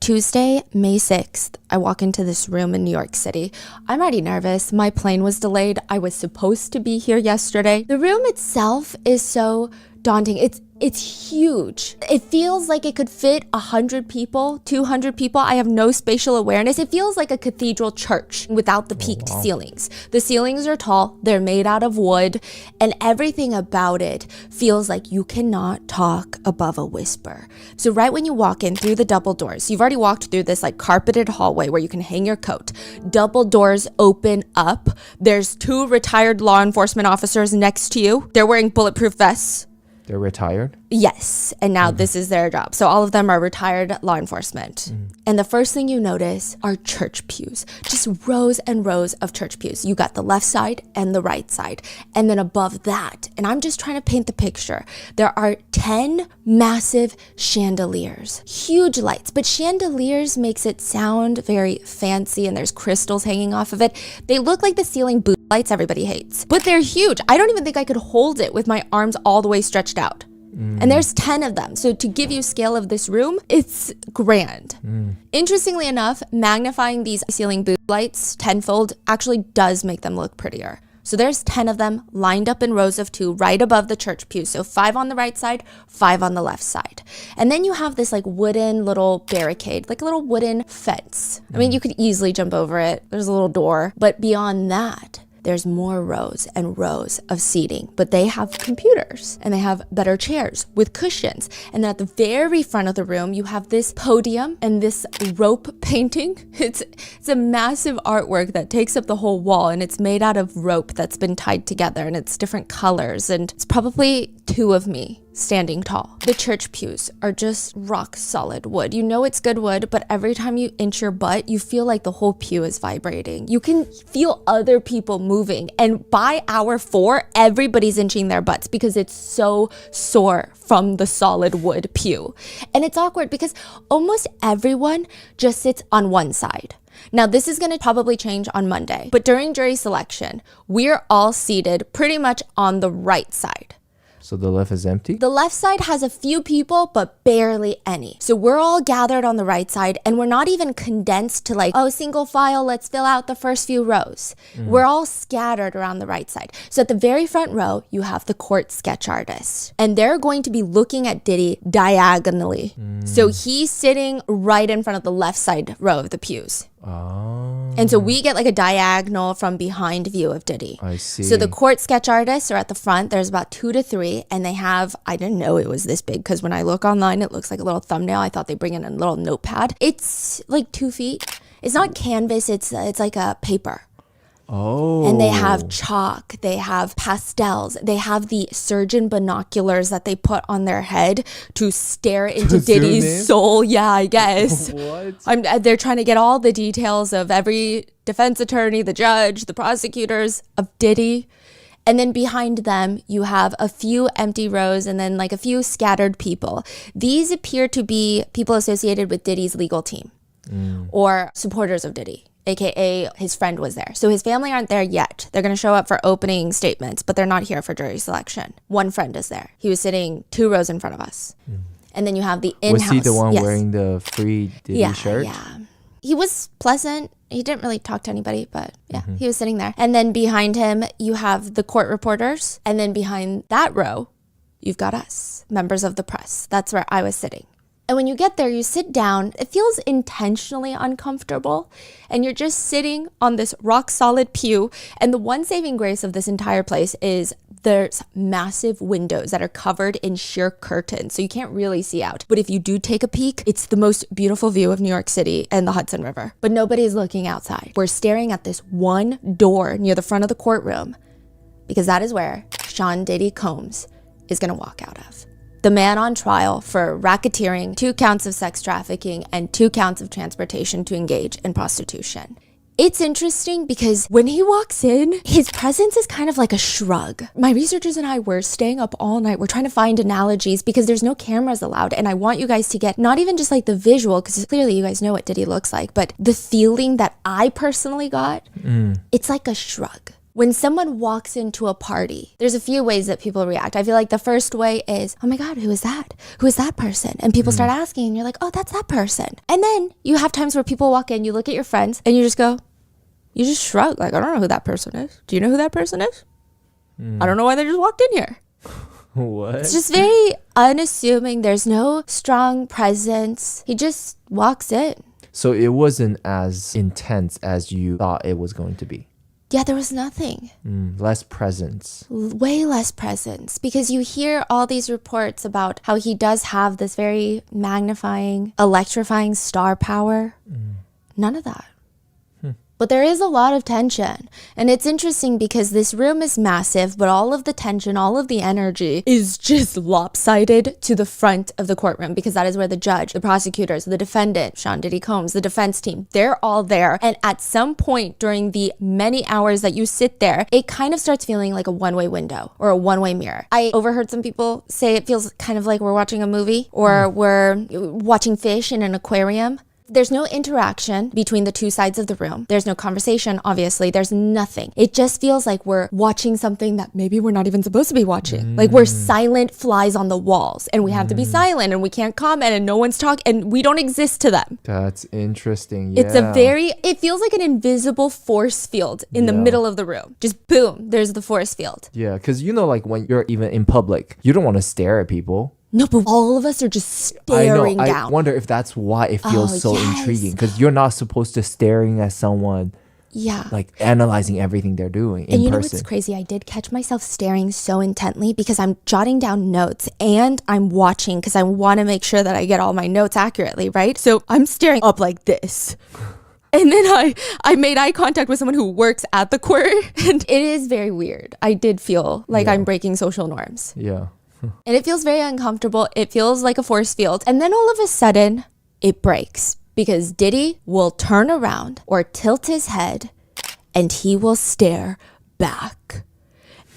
Tuesday, May 6th, I walk into this room in New York City. I'm already nervous. My plane was delayed. I was supposed to be here yesterday. The room itself is so daunting. It's huge. It feels like it could fit 100 people, 200 people. I have no spatial awareness. It feels like a cathedral church without the peaked ceilings. The ceilings are tall, they're made out of wood, and everything about it feels like you cannot talk above a whisper. So right when you walk in through the double doors, you've already walked through this like carpeted hallway where you can hang your coat. Double doors open up. There's 2 retired law enforcement officers next to you. They're wearing bulletproof vests. They're retired? Yes, and now this is their job. So all of them are retired law enforcement. And the first thing you notice are church pews. Just rows and rows of church pews. You got the left side and the right side. And then above that, and I'm just trying to paint the picture, there are 10 massive chandeliers. Huge lights, but chandeliers makes it sound very fancy and there's crystals hanging off of it. They look like the ceiling boot lights everybody hates, but they're huge. I don't even think I could hold it with my arms all the way stretched out. And there's 10 of them. So to give you scale of this room, it's grand. Interestingly enough, magnifying these ceiling boot lights tenfold actually does make them look prettier. So there's 10 of them lined up in rows of 2 right above the church pews. So 5 on the right side, 5 on the left side. And then you have this like wooden little barricade, like a little wooden fence. I mean, you could easily jump over it. There's a little door. But beyond that, there's more rows and rows of seating, but they have computers and they have better chairs with cushions. And then at the very front of the room, you have this podium and this rope painting. It's a massive artwork that takes up the whole wall, and it's made out of rope that's been tied together, and it's different colors, and it's probably 2 of me standing tall. The church pews are just rock solid wood. You know it's good wood, but every time you inch your butt, you feel like the whole pew is vibrating. You can feel other people moving. And by hour 4, everybody's inching their butts because it's so sore from the solid wood pew. And it's awkward because almost everyone just sits on one side. Now, this is going to probably change on Monday, but during jury selection, we're all seated pretty much on the right side. So the left is empty? The left side has a few people, but barely any. So we're all gathered on the right side, and we're not even condensed to like, oh, single file, let's fill out the first few rows. We're all scattered around the right side. So at the very front row, you have the court sketch artist, and they're going to be looking at Diddy diagonally. So he's sitting right in front of the left side row of the pews. Oh. And so we get like a diagonal from behind view of Diddy. I see. So the court sketch artists are at the front. There's about 2 to 3, and they have, I didn't know it was this big because when I look online, it looks like a little thumbnail. I thought they bring in a little notepad. It's like 2 feet. It's not canvas. It's like a paper. Oh. And they have chalk, they have pastels, they have the surgeon binoculars that they put on their head to stare into Diddy's soul. Yeah, I guess. What? They're trying to get all the details of every defense attorney, the judge, the prosecutors of Diddy. And then behind them, you have a few empty rows and then like a few scattered people. These appear to be people associated with Diddy's legal team or supporters of Diddy. AKA his friend was there. So his family aren't there yet. They're going to show up for opening statements, but they're not here for jury selection. One friend is there. He was sitting 2 rows in front of us. And then you have the in-house. Was he the one wearing the free Diddy shirt? Yeah. He was pleasant. He didn't really talk to anybody, but yeah, he was sitting there. And then behind him, you have the court reporters. And then behind that row, you've got us, members of the press. That's where I was sitting. And when you get there, you sit down. It feels intentionally uncomfortable. And you're just sitting on this rock solid pew. And the one saving grace of this entire place is there's massive windows that are covered in sheer curtains. So you can't really see out. But if you do take a peek, it's the most beautiful view of New York City and the Hudson River. But nobody's looking outside. We're staring at this one door near the front of the courtroom because that is where Sean Diddy Combs is going to walk out of. The man on trial for racketeering, 2 counts of sex trafficking, and 2 counts of transportation to engage in prostitution. It's interesting because when he walks in, his presence is kind of like a shrug. My researchers and I were staying up all night. We're trying to find analogies because there's no cameras allowed. And I want you guys to get not even just like the visual, because clearly you guys know what Diddy looks like, but the feeling that I personally got, it's like a shrug. When someone walks into a party, there's a few ways that people react. I feel like the first way is, oh my God, who is that? Who is that person? And people start asking and you're like, oh, that's that person. And then you have times where people walk in, you look at your friends and you just shrug. Like, I don't know who that person is. Do you know who that person is? I don't know why they just walked in here. What? It's just very unassuming. There's no strong presence. He just walks in. So it wasn't as intense as you thought it was going to be. Yeah, there was nothing. Less presence. Way less presence, because you hear all these reports about how he does have this very magnifying, electrifying star power. None of that. But there is a lot of tension. And it's interesting because this room is massive, but all of the tension, all of the energy is just lopsided to the front of the courtroom, because that is where the judge, the prosecutors, the defendant, Sean Diddy Combs, the defense team, they're all there. And at some point during the many hours that you sit there, it kind of starts feeling like a one-way window or a one-way mirror. I overheard some people say it feels kind of like we're watching a movie or we're watching fish in an aquarium. There's no interaction between the two sides of the room. There's no conversation, obviously. There's nothing. It just feels like we're watching something that maybe we're not even supposed to be watching. Like we're silent flies on the walls and we have to be silent and we can't comment and no one's talking and we don't exist to them. That's interesting. Yeah. It feels like an invisible force field in the middle of the room. Just boom, there's the force field. Yeah, because like when you're even in public, you don't want to stare at people. No, but all of us are just staring down. I wonder if that's why it feels so intriguing, because you're not supposed to staring at someone. Yeah. Like analyzing everything they're doing in person. And you know what's crazy? I did catch myself staring so intently because I'm jotting down notes and I'm watching because I want to make sure that I get all my notes accurately, right? So I'm staring up like this. And then I made eye contact with someone who works at the court. And it is very weird. I did feel like I'm breaking social norms. Yeah. And it feels very uncomfortable. It feels like a force field. And then all of a sudden, it breaks. Because Diddy will turn around or tilt his head and he will stare back.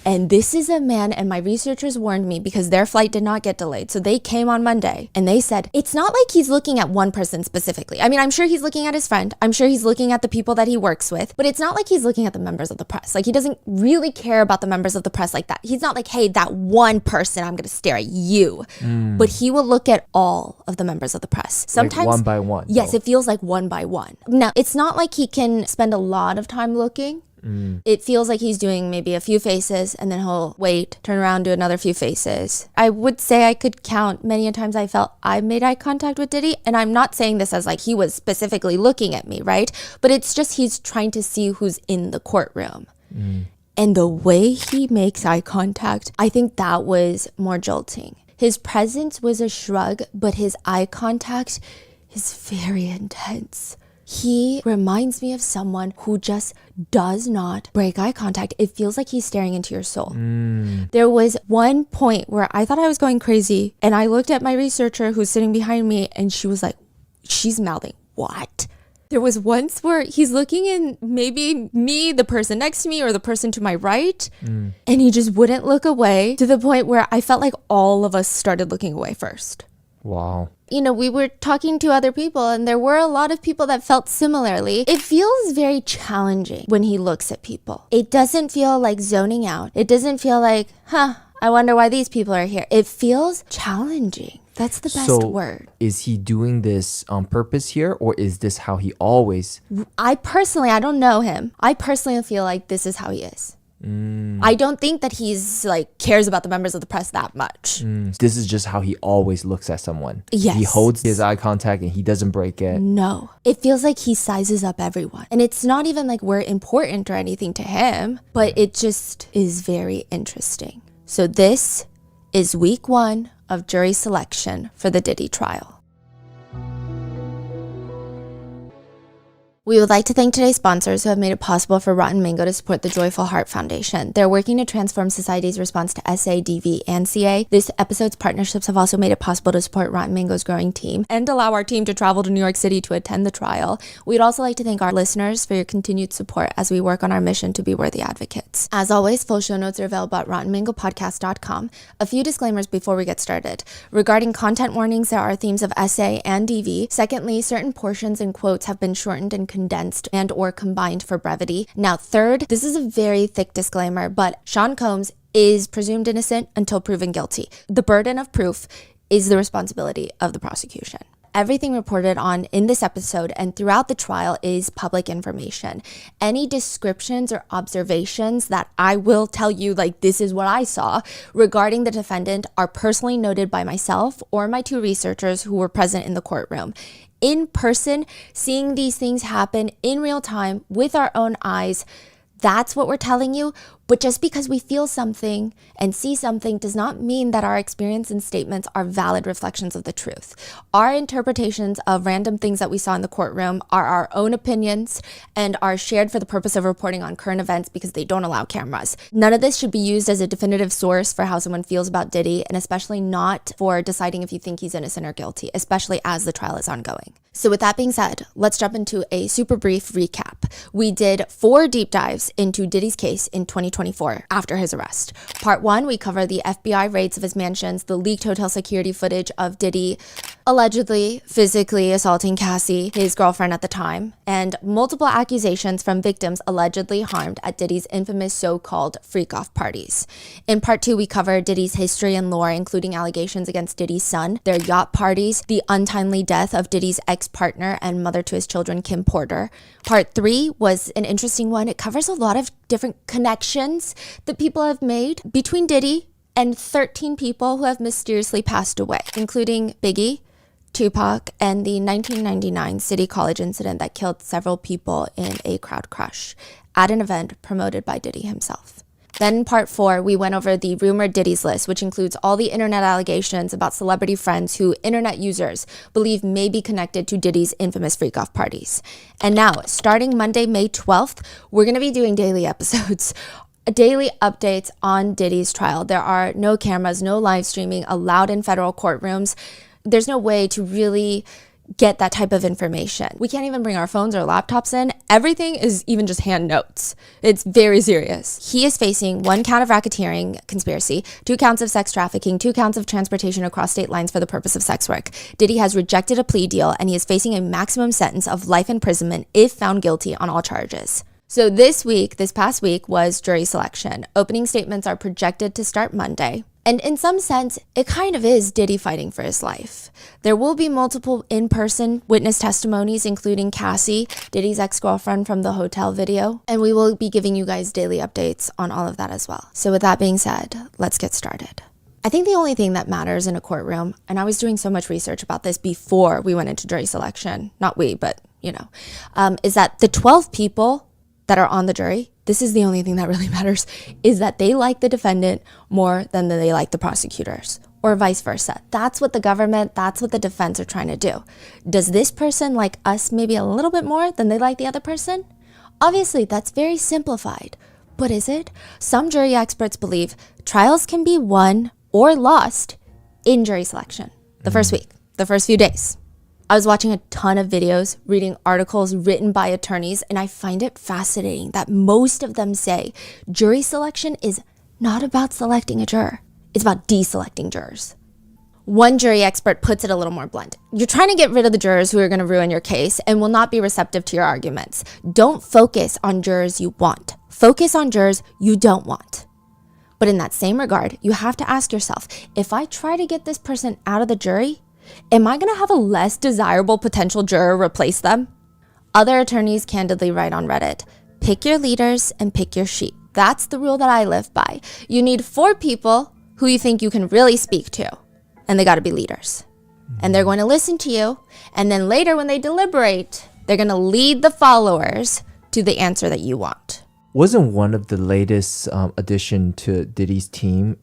And this is a man, and my researchers warned me because their flight did not get delayed. So they came on Monday and they said, it's not like he's looking at one person specifically. I mean, I'm sure he's looking at his friend. I'm sure he's looking at the people that he works with, but it's not like he's looking at the members of the press. Like he doesn't really care about the members of the press like that. He's not like, hey, that one person, I'm going to stare at you. But he will look at all of the members of the press. Sometimes like one by one. Yes, it feels like one by one. Now, it's not like he can spend a lot of time looking. It feels like he's doing maybe a few faces and then he'll wait, turn around, do another few faces. I would say I could count many a times I felt I made eye contact with Diddy. And I'm not saying this as like he was specifically looking at me, right? But it's just he's trying to see who's in the courtroom. And the way he makes eye contact, I think that was more jolting. His presence was a shrug, but his eye contact is very intense. He reminds me of someone who just does not break eye contact. It feels like he's staring into your soul. There was one point where I thought I was going crazy and I looked at my researcher who's sitting behind me and she was like, she's mouthing, what? There was once where he's looking in maybe me, the person next to me, or the person to my right, and he just wouldn't look away, to the point where I felt like all of us started looking away first. Wow. You know, we were talking to other people and there were a lot of people that felt similarly. It feels very challenging when he looks at people. It doesn't feel like zoning out. It doesn't feel like, I wonder why these people are here. It feels challenging. That's the best word. Is he doing this on purpose here, or is this how he always? I don't know him. I personally feel like this is how he is. I don't think that he's like cares about the members of the press that much. This is just how he always looks at someone. Yes. He holds his eye contact and he doesn't break it. No. It feels like he sizes up everyone. And it's not even like we're important or anything to him, but it just is very interesting. So this is week 1 of jury selection for the Diddy trial. We would like to thank today's sponsors who have made it possible for Rotten Mango to support the Joyful Heart Foundation. They're working to transform society's response to SA, DV, and CA. This episode's partnerships have also made it possible to support Rotten Mango's growing team and allow our team to travel to New York City to attend the trial. We'd also like to thank our listeners for your continued support as we work on our mission to be worthy advocates. As always, full show notes are available at RottenMangoPodcast.com. A few disclaimers before we get started. Regarding content warnings, there are themes of SA and DV. Secondly, certain portions and quotes have been shortened and condensed and or combined for brevity. Now, third, this is a very thick disclaimer, but Sean Combs is presumed innocent until proven guilty. The burden of proof is the responsibility of the prosecution. Everything reported on in this episode and throughout the trial is public information. Any descriptions or observations that I will tell you, like this is what I saw, regarding the defendant are personally noted by myself or my 2 researchers who were present in the courtroom. In person, seeing these things happen in real time with our own eyes, that's what we're telling you. But just because we feel something and see something does not mean that our experience and statements are valid reflections of the truth. Our interpretations of random things that we saw in the courtroom are our own opinions and are shared for the purpose of reporting on current events because they don't allow cameras. None of this should be used as a definitive source for how someone feels about Diddy, and especially not for deciding if you think he's innocent or guilty, especially as the trial is ongoing. So with that being said, let's jump into a super brief recap. We did 4 deep dives into Diddy's case in 2024 after his arrest. Part 1, we cover the FBI raids of his mansions, the leaked hotel security footage of Diddy allegedly physically assaulting Cassie, his girlfriend at the time, and multiple accusations from victims allegedly harmed at Diddy's infamous so-called freak-off parties. In Part 2, we cover Diddy's history and lore, including allegations against Diddy's son, their yacht parties, the untimely death of Diddy's ex-partner and mother to his children, Kim Porter. Part 3 was an interesting one. It covers a lot of different connections that people have made between Diddy and 13 people who have mysteriously passed away, including Biggie, Tupac, and the 1999 City College incident that killed several people in a crowd crush at an event promoted by Diddy himself. Then in Part 4, we went over the rumored Diddy's list, which includes all the internet allegations about celebrity friends who internet users believe may be connected to Diddy's infamous freak-off parties. And now, starting Monday, May 12th, we're going to be doing daily episodes, daily updates on Diddy's trial. There are no cameras, no live streaming allowed in federal courtrooms. There's no way to really get that type of information. We can't even bring our phones or laptops in. Everything is even just hand notes. It's very serious. He is facing 1 count of racketeering conspiracy, 2 counts of sex trafficking, 2 counts of transportation across state lines for the purpose of sex work. Diddy has rejected a plea deal and he is facing a maximum sentence of life imprisonment if found guilty on all charges. So this past week was jury selection. Opening statements are projected to start Monday. And in some sense, it kind of is Diddy fighting for his life. There will be multiple in-person witness testimonies, including Cassie, Diddy's ex-girlfriend from the hotel video. And we will be giving you guys daily updates on all of that as well. So with that being said, let's get started. I think the only thing that matters in a courtroom, and I was doing so much research about this before we went into jury selection, not we, but is that the 12 people that are on the jury, this is the only thing that really matters, is that they like the defendant more than they like the prosecutors, or vice versa. That's what the government, that's what the defense are trying to do. Does this person like us maybe a little bit more than they like the other person? Obviously, that's very simplified, but is it? Some jury experts believe trials can be won or lost in jury selection the first week, the first few days. I was watching a ton of videos, reading articles written by attorneys, and I find it fascinating that most of them say jury selection is not about selecting a juror. It's about deselecting jurors. One jury expert puts it a little more blunt. You're trying to get rid of the jurors who are going to ruin your case and will not be receptive to your arguments. Don't focus on jurors you want. Focus on jurors you don't want. But in that same regard, you have to ask yourself, if I try to get this person out of the jury, am I going to have a less desirable potential juror replace them? Other attorneys candidly write on Reddit, pick your leaders and pick your sheep. That's the rule that I live by. You need 4 people who you think you can really speak to, and they got to be leaders. And they're going to listen to you, and then later when they deliberate, they're going to lead the followers to the answer that you want. Wasn't one of the latest addition to Diddy's team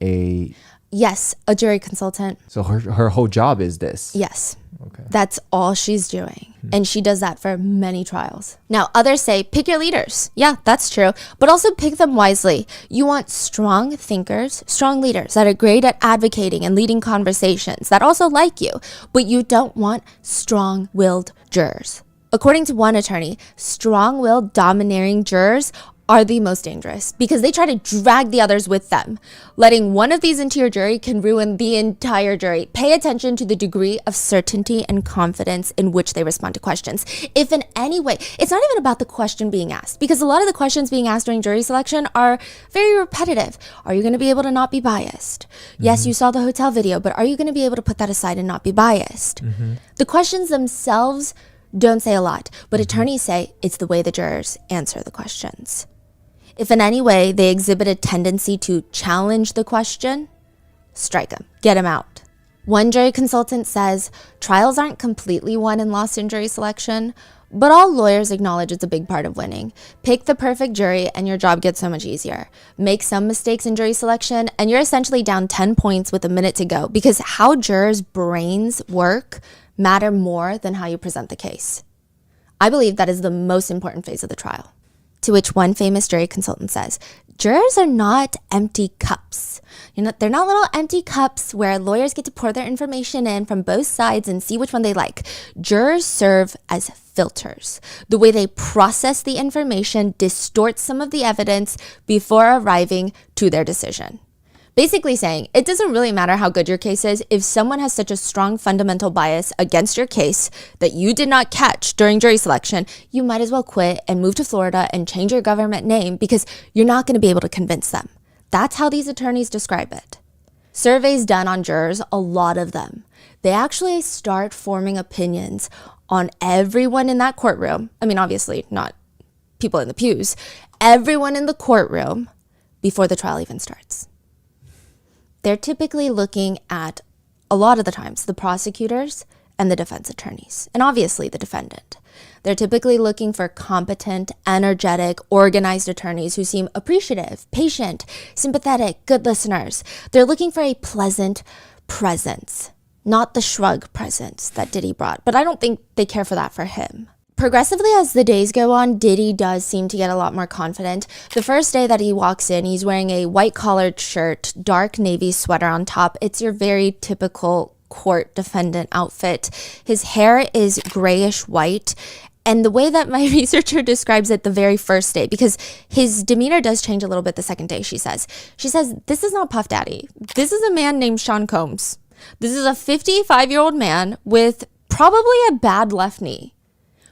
Yes, a jury consultant. So her whole job is this? Yes. Okay. That's all she's doing. And she does that for many trials. Now, others say, pick your leaders. Yeah, that's true. But also pick them wisely. You want strong thinkers, strong leaders that are great at advocating and leading conversations that also like you. But you don't want strong-willed jurors. According to one attorney, strong-willed domineering jurors are the most dangerous because they try to drag the others with them. Letting one of these into your jury can ruin the entire jury. Pay attention to the degree of certainty and confidence in which they respond to questions. If in any way, it's not even about the question being asked, because a lot of the questions being asked during jury selection are very repetitive. Are you going to be able to not be biased? Yes, you saw the hotel video, but are you going to be able to put that aside and not be biased? The questions themselves don't say a lot, but attorneys say it's the way the jurors answer the questions. If in any way they exhibit a tendency to challenge the question, strike them, get them out. One jury consultant says trials aren't completely won and lost in jury selection, but all lawyers acknowledge it's a big part of winning. Pick the perfect jury and your job gets so much easier. Make some mistakes in jury selection and you're essentially down 10 points with a minute to go, because how jurors' brains work matter more than how you present the case. I believe that is the most important phase of the trial. To which one famous jury consultant says, jurors are not empty cups. They're not little empty cups where lawyers get to pour their information in from both sides and see which one they like. Jurors serve as filters. The way they process the information distorts some of the evidence before arriving to their decision. Basically saying, it doesn't really matter how good your case is if someone has such a strong fundamental bias against your case that you did not catch during jury selection, you might as well quit and move to Florida and change your government name because you're not going to be able to convince them. That's how these attorneys describe it. Surveys done on jurors, a lot of them, they actually start forming opinions on everyone in that courtroom. I mean, obviously not people in the pews, everyone in the courtroom before the trial even starts. They're typically looking at, a lot of the times, the prosecutors and the defense attorneys, and obviously the defendant. They're typically looking for competent, energetic, organized attorneys who seem appreciative, patient, sympathetic, good listeners. They're looking for a pleasant presence, not the shrug presence that Diddy brought, but I don't think they care for that for him. Progressively, as the days go on, Diddy does seem to get a lot more confident. The first day that he walks in, he's wearing a white collared shirt, dark navy sweater on top. It's your very typical court defendant outfit. His hair is grayish white. And the way that my researcher describes it the very first day, because his demeanor does change a little bit the second day, she says, this is not Puff Daddy. This is a man named Sean Combs. This is a 55-year-old man with probably a bad left knee,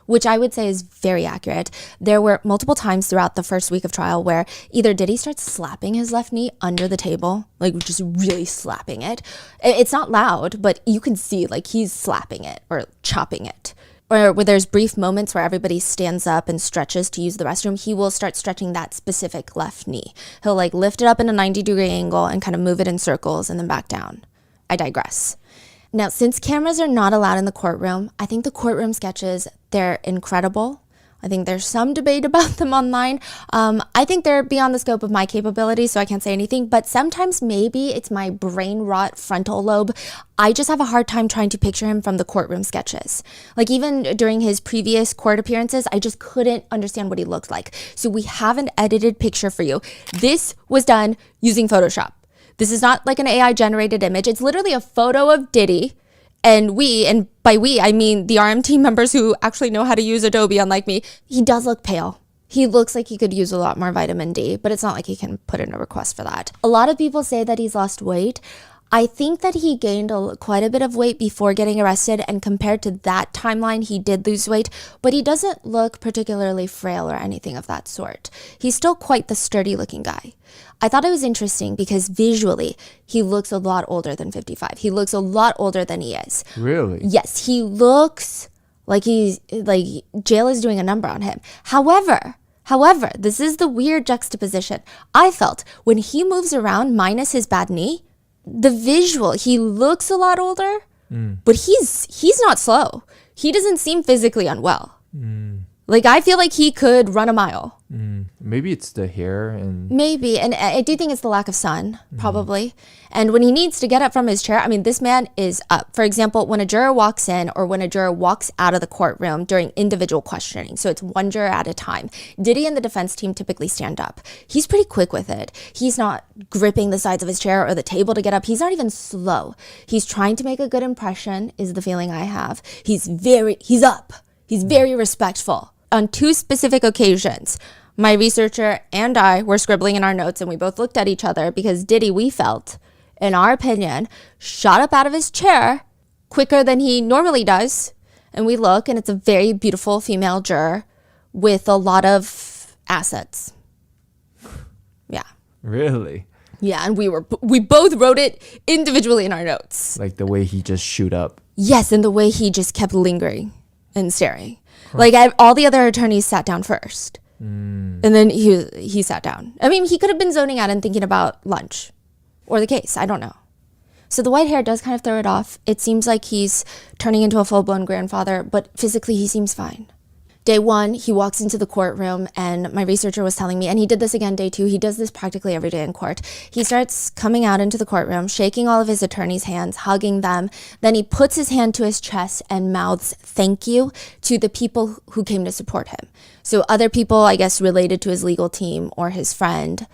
which I would say is very accurate. There were multiple times throughout the first week of trial where either Diddy starts slapping his left knee under the table, like just really slapping it. It's not loud, but you can see like he's slapping it or chopping it. Or where there's brief moments where everybody stands up and stretches to use the restroom, he will start stretching that specific left knee. He'll like lift it up in a 90-degree angle and kind of move it in circles and then back down. I digress. Now, since cameras are not allowed in the courtroom, I think the courtroom sketches, they're incredible. I think there's some debate about them online. I think they're beyond the scope of my capabilities, so I can't say anything. But sometimes maybe it's my brain rot frontal lobe. I just have a hard time trying to picture him from the courtroom sketches. Like even during his previous court appearances, I just couldn't understand what he looked like. So we have an edited picture for you. This was done using Photoshop. This is not like an AI generated image. It's literally a photo of Diddy. And by we, I mean the RM team members who actually know how to use Adobe, unlike me. He does look pale. He looks like he could use a lot more vitamin D, but it's not like he can put in a request for that. A lot of people say that he's lost weight. I think that he gained quite a bit of weight before getting arrested, and compared to that timeline, he did lose weight, but he doesn't look particularly frail or anything of that sort. He's still quite the sturdy looking guy. I thought it was interesting because visually, he looks a lot older than 55. He looks a lot older than he is. Really? Yes, he looks like jail is doing a number on him. However, this is the weird juxtaposition. I felt when he moves around minus his bad knee, the visual, he looks a lot older, but he's not slow. He doesn't seem physically unwell. Like, I feel like he could run a mile. Maybe it's the hair and... Maybe. And I do think it's the lack of sun, probably. And when he needs to get up from his chair, I mean, this man is up. For example, when a juror walks in or when a juror walks out of the courtroom during individual questioning, so it's one juror at a time, Diddy and the defense team typically stand up. He's pretty quick with it. He's not gripping the sides of his chair or the table to get up. He's not even slow. He's trying to make a good impression, is the feeling I have. He's up. He's very respectful. On two specific occasions, My researcher and I were scribbling in our notes, and we both looked at each other because Diddy, we felt, in our opinion, shot up out of his chair quicker than he normally does. And we look, and it's a very beautiful female juror with a lot of assets. Yeah. Really? Yeah, and we both wrote it individually in our notes. Like the way he just shoot up. Yes, and the way he just kept lingering and staring. Like all the other attorneys sat down first. And then he sat down. I mean, he could have been zoning out and thinking about lunch or the case. I don't know. So the white hair does kind of throw it off. It seems like he's turning into a full-blown grandfather, but physically he seems fine. Day one, he walks into the courtroom, and my researcher was telling me, and he did this again day two. He does this practically every day in court. He starts coming out into the courtroom, shaking all of his attorneys' hands, hugging them. Then he puts his hand to his chest and mouths thank you to the people who came to support him. So other people, I guess, related to his legal team or his friend,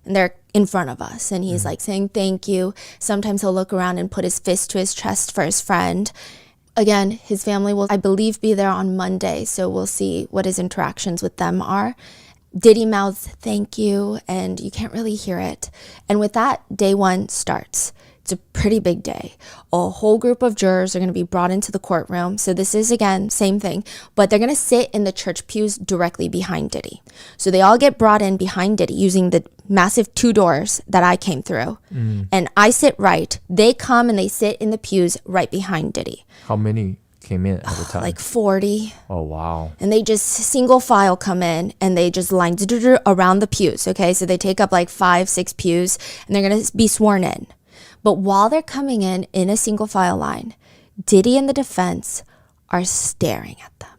and they're in front of us. And he's like saying thank you. Sometimes he'll look around and put his fist to his chest for his friend. Again, his family will, I believe, be there on Monday, so we'll see what his interactions with them are. Diddy mouths thank you, and you can't really hear it. And with that, day one starts. It's a pretty big day. A whole group of jurors are going to be brought into the courtroom. So this is, again, same thing, but they're going to sit in the church pews directly behind Diddy. So they all get brought in behind Diddy using the massive 2 doors that I came through. And I sit right. They come and they sit in the pews right behind Diddy. How many came in at the time? Like 40. Oh, wow. And they just single file come in and they just line around the pews. Okay. So they take up like 5-6 pews and they're going to be sworn in. But while they're coming in a single file line, Diddy and the defense are staring at them.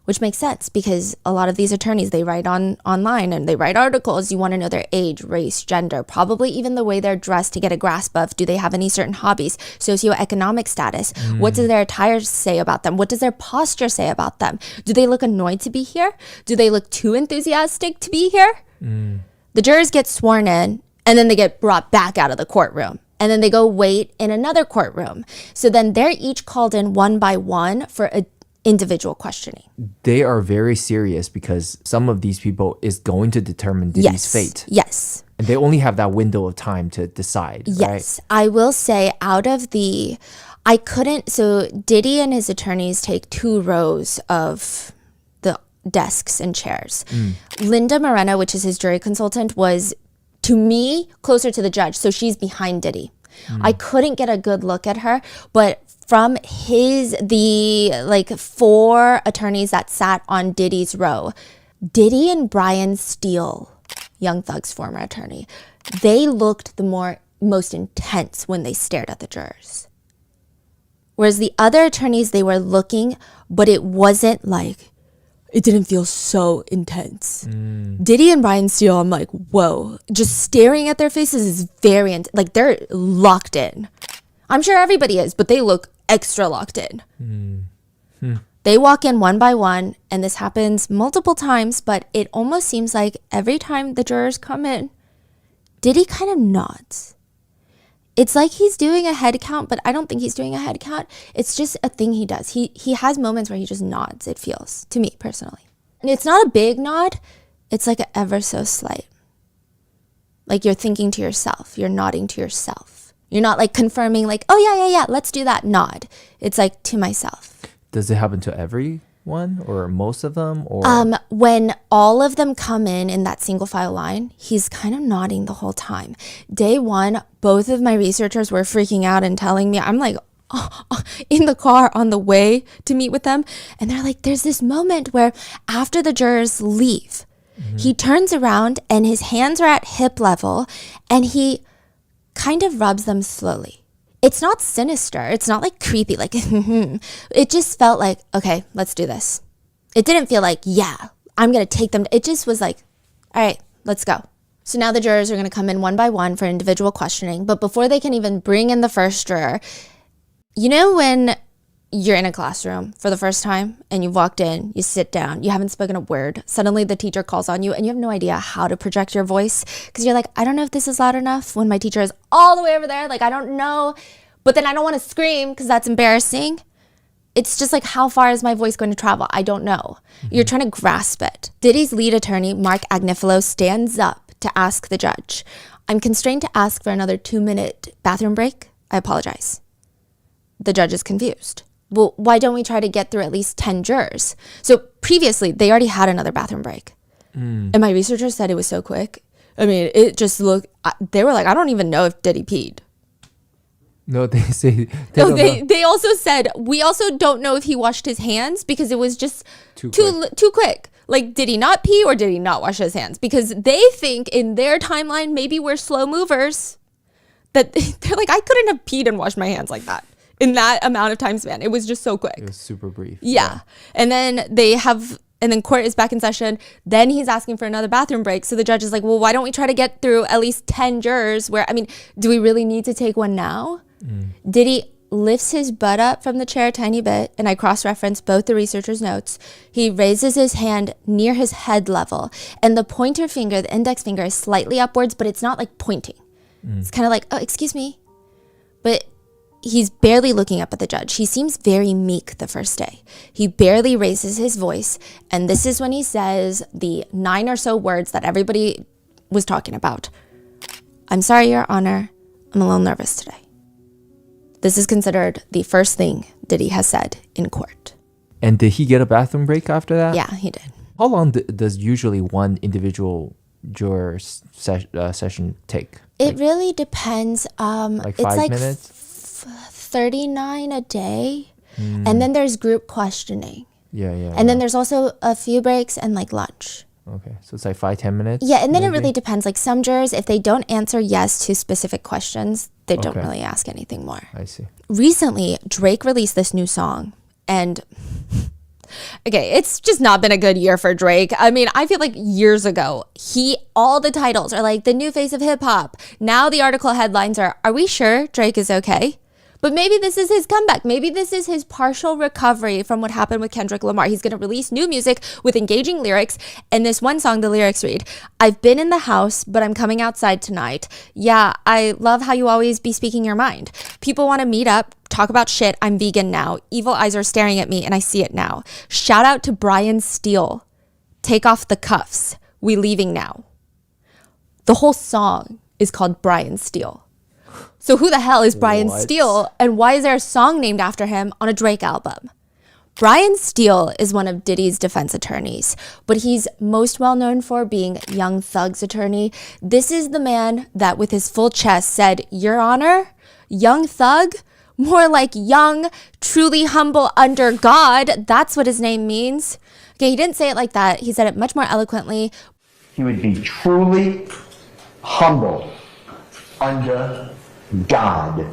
Which makes sense because a lot of these attorneys, they write online and they write articles. You want to know their age, race, gender, probably even the way they're dressed to get a grasp of, do they have any certain hobbies, socioeconomic status? What does their attire say about them? What does their posture say about them? Do they look annoyed to be here? Do they look too enthusiastic to be here? The jurors get sworn in and then they get brought back out of the courtroom. And then they go wait in another courtroom. So then they're each called in one by one for a individual questioning. They are very serious because some of these people is going to determine Diddy's fate. Yes. And they only have that window of time to decide, Yes. right? I will say so Diddy and his attorneys take 2 rows of the desks and chairs. Linda Moreno, which is his jury consultant, was, to me, closer to the judge. So she's behind Diddy. I couldn't get a good look at her, but from the 4 attorneys that sat on Diddy's row, Diddy and Brian Steele, Young Thug's former attorney, they looked the most intense when they stared at the jurors. Whereas the other attorneys, they were looking, but it didn't feel so intense. Diddy and Brian Steele, I'm like, whoa. Just staring at their faces is very, they're locked in. I'm sure everybody is, but they look extra locked in. They walk in one by one, and this happens multiple times, but it almost seems like every time the jurors come in, Diddy kind of nods. It's like he's doing a head count, but I don't think he's doing a head count. It's just a thing he does. He has moments where he just nods, it feels, to me personally. And it's not a big nod. It's like an ever so slight. Like you're thinking to yourself. You're nodding to yourself. You're not like confirming like, oh yeah, let's do that nod. It's like to myself. Does it happen to everyone or most of them? Or when all of them come in that single file line, he's kind of nodding the whole time. Day one, both of my researchers were freaking out and telling me, I'm like in the car on the way to meet with them. And they're like, there's this moment where after the jurors leave, he turns around and his hands are at hip level and he kind of rubs them slowly. It's not sinister. It's not like creepy. Like, it just felt like, okay, let's do this. It didn't feel like, yeah, I'm going to take them. It just was like, all right, let's go. So now the jurors are going to come in one by one for individual questioning. But before they can even bring in the first juror, you know when you're in a classroom for the first time and you've walked in, you sit down, you haven't spoken a word. Suddenly the teacher calls on you and you have no idea how to project your voice because you're like, I don't know if this is loud enough when my teacher is all the way over there. Like, I don't know, but then I don't want to scream because that's embarrassing. It's just like, how far is my voice going to travel? I don't know. You're trying to grasp it. Diddy's lead attorney, Mark Agnifilo, stands up to ask the judge, I'm constrained to ask for another 2-minute bathroom break. I apologize. The judge is confused. Well, why don't we try to get through at least 10 jurors? So previously, they already had another bathroom break. And my researchers said it was so quick. I mean, it just looked, they were like, I don't even know if Diddy peed. No, they say they also said we also don't know if he washed his hands because it was just too quick. Like, did he not pee or did he not wash his hands? Because they think in their timeline, maybe we're slow movers. That they're like, I couldn't have peed and washed my hands like that in that amount of time span. It was just so quick. It was super brief. Yeah. And then court is back in session. Then he's asking for another bathroom break. So the judge is like, well, why don't we try to get through at least 10 jurors do we really need to take one now? Diddy lifts his butt up from the chair a tiny bit, and I cross-referenced both the researchers' notes. He raises his hand near his head level, and the pointer finger, the index finger, is slightly upwards, but it's not like pointing. It's kind of like, oh, excuse me. But he's barely looking up at the judge. He seems very meek the first day. He barely raises his voice, and this is when he says the 9 or so words that everybody was talking about. I'm sorry, Your Honor. I'm a little nervous today. This is considered the first thing Diddy has said in court. And did he get a bathroom break after that? Yeah, he did. How long does usually one individual juror session take? It really depends. Like it's 5 minutes? 39 a day. And then there's group questioning. Yeah. And then there's also a few breaks and like lunch. Okay, so it's like 5-10 minutes? Yeah, and then maybe? It really depends. Like some jurors, if they don't answer yes to specific questions, they don't really ask anything more. I see. Recently, Drake released this new song, and okay, it's just not been a good year for Drake. I mean, I feel like years ago, all the titles are like the new face of hip hop. Now the article headlines are we sure Drake is okay? But maybe this is his comeback. Maybe this is his partial recovery from what happened with Kendrick Lamar. He's going to release new music with engaging lyrics. And this one song, the lyrics read, I've been in the house, but I'm coming outside tonight. Yeah, I love how you always be speaking your mind. People want to meet up, talk about shit. I'm vegan now. Evil eyes are staring at me and I see it now. Shout out to Brian Steele. Take off the cuffs. We leaving now. The whole song is called Brian Steele. So who the hell is Brian Steele, and why is there a song named after him on a Drake album? Brian Steele is one of Diddy's defense attorneys, but he's most well known for being Young Thug's attorney. This is the man that with his full chest said, Your Honor, Young Thug? More like young, truly humble under God. That's what his name means. Okay, he didn't say it like that. He said it much more eloquently. He would be truly humble under God.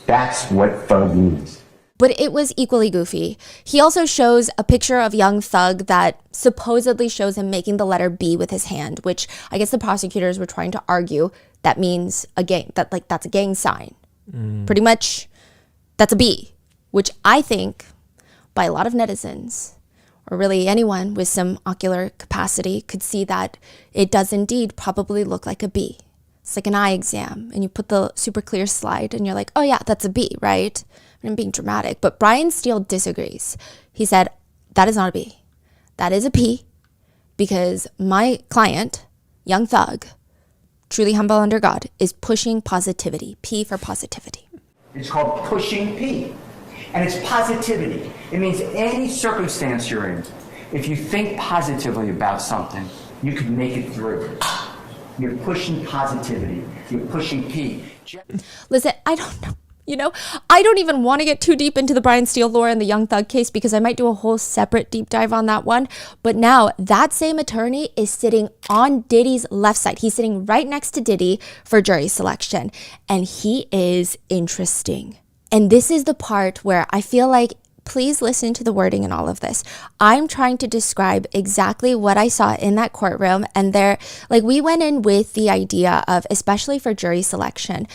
That's what thug means. But it was equally goofy. He also shows a picture of Young Thug that supposedly shows him making the letter B with his hand, which I guess the prosecutors were trying to argue that means a gang, that's a gang sign. Pretty much that's a B, which I think by a lot of netizens, or really anyone with some ocular capacity, could see that it does indeed probably look like a B. It's like an eye exam, and you put the super clear slide, and you're like, oh yeah, that's a B, right? I'm being dramatic. But Brian Steele disagrees. He said, that is not a B. That is a P, because my client, Young Thug, truly humble under God, is pushing positivity. P for positivity. It's called pushing P. And it's positivity. It means any circumstance you're in, if you think positively about something, you can make it through. You're pushing positivity. You're pushing P. Listen, I don't know. I don't even want to get too deep into the Brian Steele lore and the Young Thug case because I might do a whole separate deep dive on that one. But now that same attorney is sitting on Diddy's left side. He's sitting right next to Diddy for jury selection. And he is interesting. And this is the part where I feel like, please listen to the wording in all of this. I'm trying to describe exactly what I saw in that courtroom. And we went in with the idea of, especially for jury selection,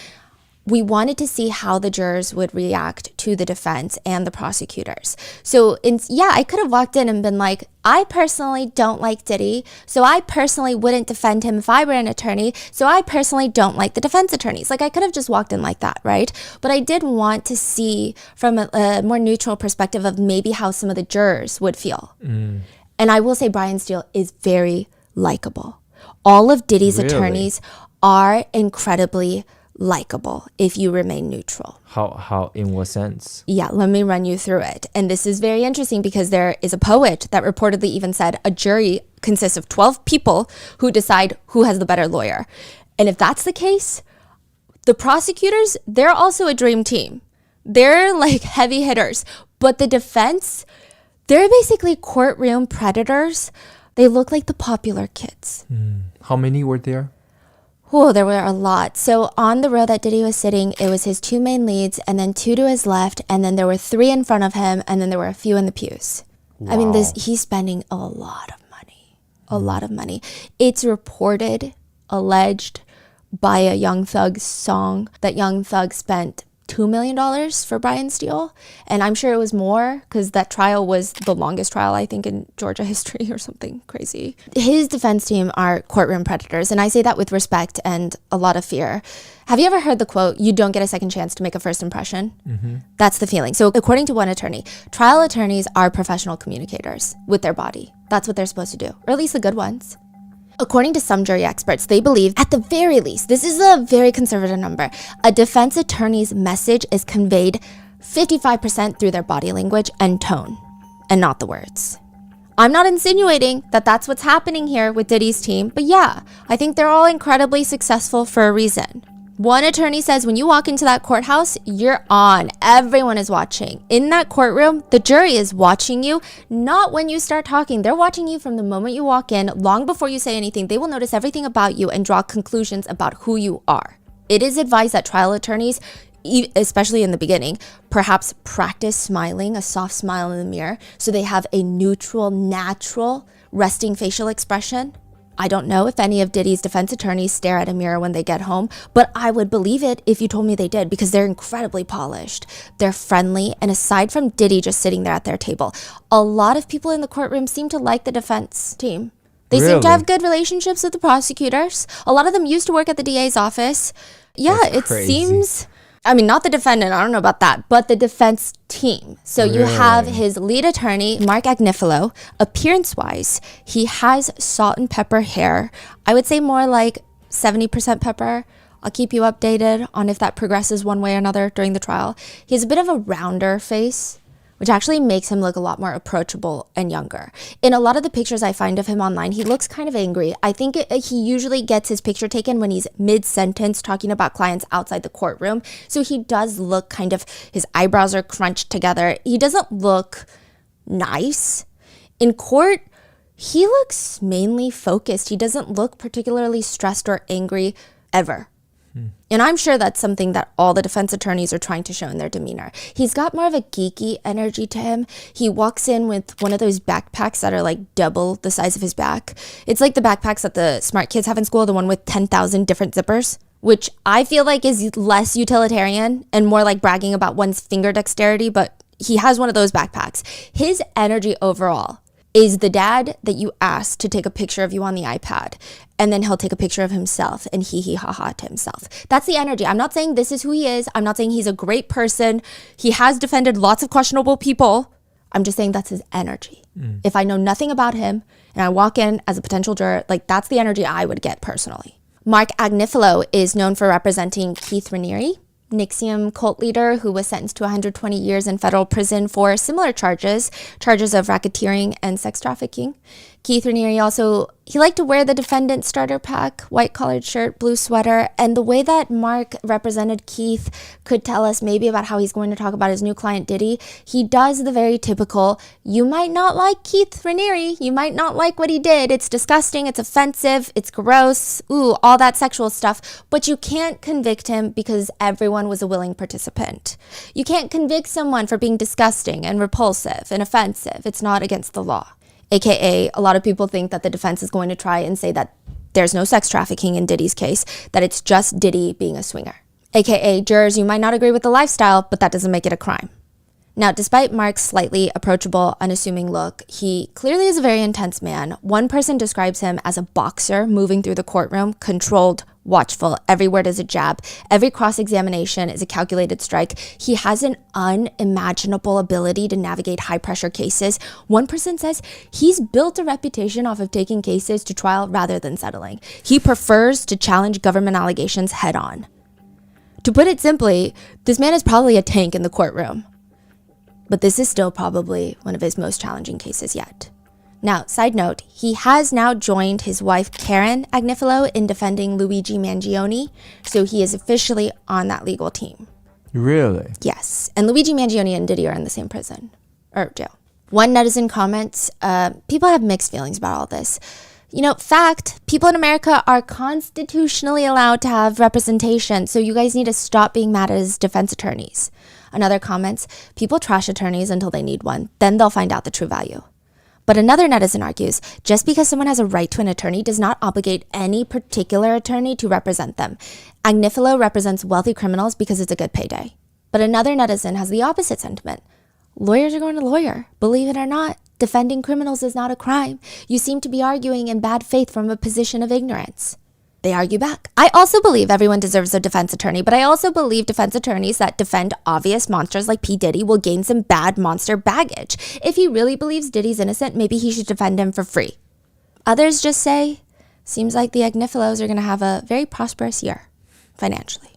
we wanted to see how the jurors would react to the defense and the prosecutors. So I could have walked in and been like, I personally don't like Diddy, so I personally wouldn't defend him if I were an attorney, so I personally don't like the defense attorneys. Like, I could have just walked in like that, right? But I did want to see from a more neutral perspective of maybe how some of the jurors would feel. And I will say Brian Steele is very likable. All of Diddy's attorneys are incredibly likable if you remain neutral. How in what sense? Yeah, let me run you through it. And this is very interesting because there is a poet that reportedly even said a jury consists of 12 people who decide who has the better lawyer. And if that's the case, the prosecutors, they're also a dream team. They're like heavy hitters. But the defense, they're basically courtroom predators. They look like the popular kids. How many were there? Oh, there were a lot. So on the row that Diddy was sitting, it was his 2 main leads and then 2 to his left. And then there were 3 in front of him. And then there were a few in the pews. Wow. I mean, he's spending a lot of money. A lot of money. It's reported, alleged by a Young Thug song that Young Thug spent $2 million for Brian Steele. And I'm sure it was more because that trial was the longest trial, I think, in Georgia history or something crazy. His defense team are courtroom predators. And I say that with respect and a lot of fear. Have you ever heard the quote, you don't get a second chance to make a first impression? That's the feeling. So according to one attorney, trial attorneys are professional communicators with their body. That's what they're supposed to do, or at least the good ones. According to some jury experts, they believe, at the very least, this is a very conservative number, a defense attorney's message is conveyed 55% through their body language and tone, and not the words. I'm not insinuating that that's what's happening here with Diddy's team, but yeah, I think they're all incredibly successful for a reason. One attorney says when you walk into that courthouse, you're on. Everyone is watching. In that courtroom, the jury is watching you, not when you start talking. They're watching you from the moment you walk in, long before you say anything. They will notice everything about you and draw conclusions about who you are. It is advised that trial attorneys, especially in the beginning, perhaps practice smiling, a soft smile in the mirror, so they have a neutral, natural, resting facial expression. I don't know if any of Diddy's defense attorneys stare at a mirror when they get home, but I would believe it if you told me they did because they're incredibly polished. They're friendly, and aside from Diddy just sitting there at their table, a lot of people in the courtroom seem to like the defense team. They seem to have good relationships with the prosecutors. A lot of them used to work at the DA's office. Yeah, it seems... I mean, not the defendant, I don't know about that, but the defense team. So you have his lead attorney, Mark Agnifilo. Appearance-wise, he has salt and pepper hair. I would say more like 70% pepper. I'll keep you updated on if that progresses one way or another during the trial. He has a bit of a rounder face, which actually makes him look a lot more approachable and younger. In a lot of the pictures I find of him online, he looks kind of angry. I think he usually gets his picture taken when he's mid-sentence talking about clients outside the courtroom. So he does look kind of, his eyebrows are crunched together. He doesn't look nice. In court, he looks mainly focused. He doesn't look particularly stressed or angry ever. And I'm sure that's something that all the defense attorneys are trying to show in their demeanor. He's got more of a geeky energy to him. He walks in with one of those backpacks that are like double the size of his back. It's like the backpacks that the smart kids have in school, the one with 10,000 different zippers, which I feel like is less utilitarian and more like bragging about one's finger dexterity, but he has one of those backpacks. His energy overall is the dad that you ask to take a picture of you on the iPad, and then he'll take a picture of himself and hee ha ha to himself. That's the energy. I'm not saying this is who he is. I'm not saying he's a great person. He has defended lots of questionable people. I'm just saying that's his energy. If I know nothing about him and I walk in as a potential juror, like that's the energy I would get personally. Mark Agnifilo is known for representing Keith Raniere, NXIVM cult leader who was sentenced to 120 years in federal prison for similar charges of racketeering and sex trafficking. Keith Raniere also, he liked to wear the defendant's starter pack, white collared shirt, blue sweater, and the way that Mark represented Keith could tell us maybe about how he's going to talk about his new client Diddy. He does the very typical, you might not like Keith Raniere, you might not like what he did, it's disgusting, it's offensive, it's gross, ooh, all that sexual stuff, but you can't convict him because everyone was a willing participant. You can't convict someone for being disgusting and repulsive and offensive. It's not against the law. AKA, a lot of people think that the defense is going to try and say that there's no sex trafficking in Diddy's case, that it's just Diddy being a swinger. AKA, jurors, you might not agree with the lifestyle, but that doesn't make it a crime. Now, despite Mark's slightly approachable, unassuming look, he clearly is a very intense man. One person describes him as a boxer moving through the courtroom, controlled, watchful. Every word is a jab. Every cross-examination is a calculated strike. He has an unimaginable ability to navigate high-pressure cases. One person says he's built a reputation off of taking cases to trial rather than settling. He prefers to challenge government allegations head-on. To put it simply, this man is probably a tank in the courtroom. But this is still probably one of his most challenging cases yet. Now, side note, he has now joined his wife Karen Agnifilo in defending Luigi Mangione, so he is officially on that legal team. Really? Yes, and Luigi Mangione and Diddy are in the same prison, or jail. One netizen comments, people have mixed feelings about all this. You know, fact, people in America are constitutionally allowed to have representation, so you guys need to stop being mad at his defense attorneys. Another comments, people trash attorneys until they need one, then they'll find out the true value. But another netizen argues, just because someone has a right to an attorney does not obligate any particular attorney to represent them. Agnifilo represents wealthy criminals because it's a good payday. But another netizen has the opposite sentiment. Lawyers are going to lawyer. Believe it or not, defending criminals is not a crime. You seem to be arguing in bad faith from a position of ignorance. They argue back. I also believe everyone deserves a defense attorney, but I also believe defense attorneys that defend obvious monsters like P. Diddy will gain some bad monster baggage. If he really believes Diddy's innocent, maybe he should defend him for free. Others just say, seems like the Agnifilos are going to have a very prosperous year, financially.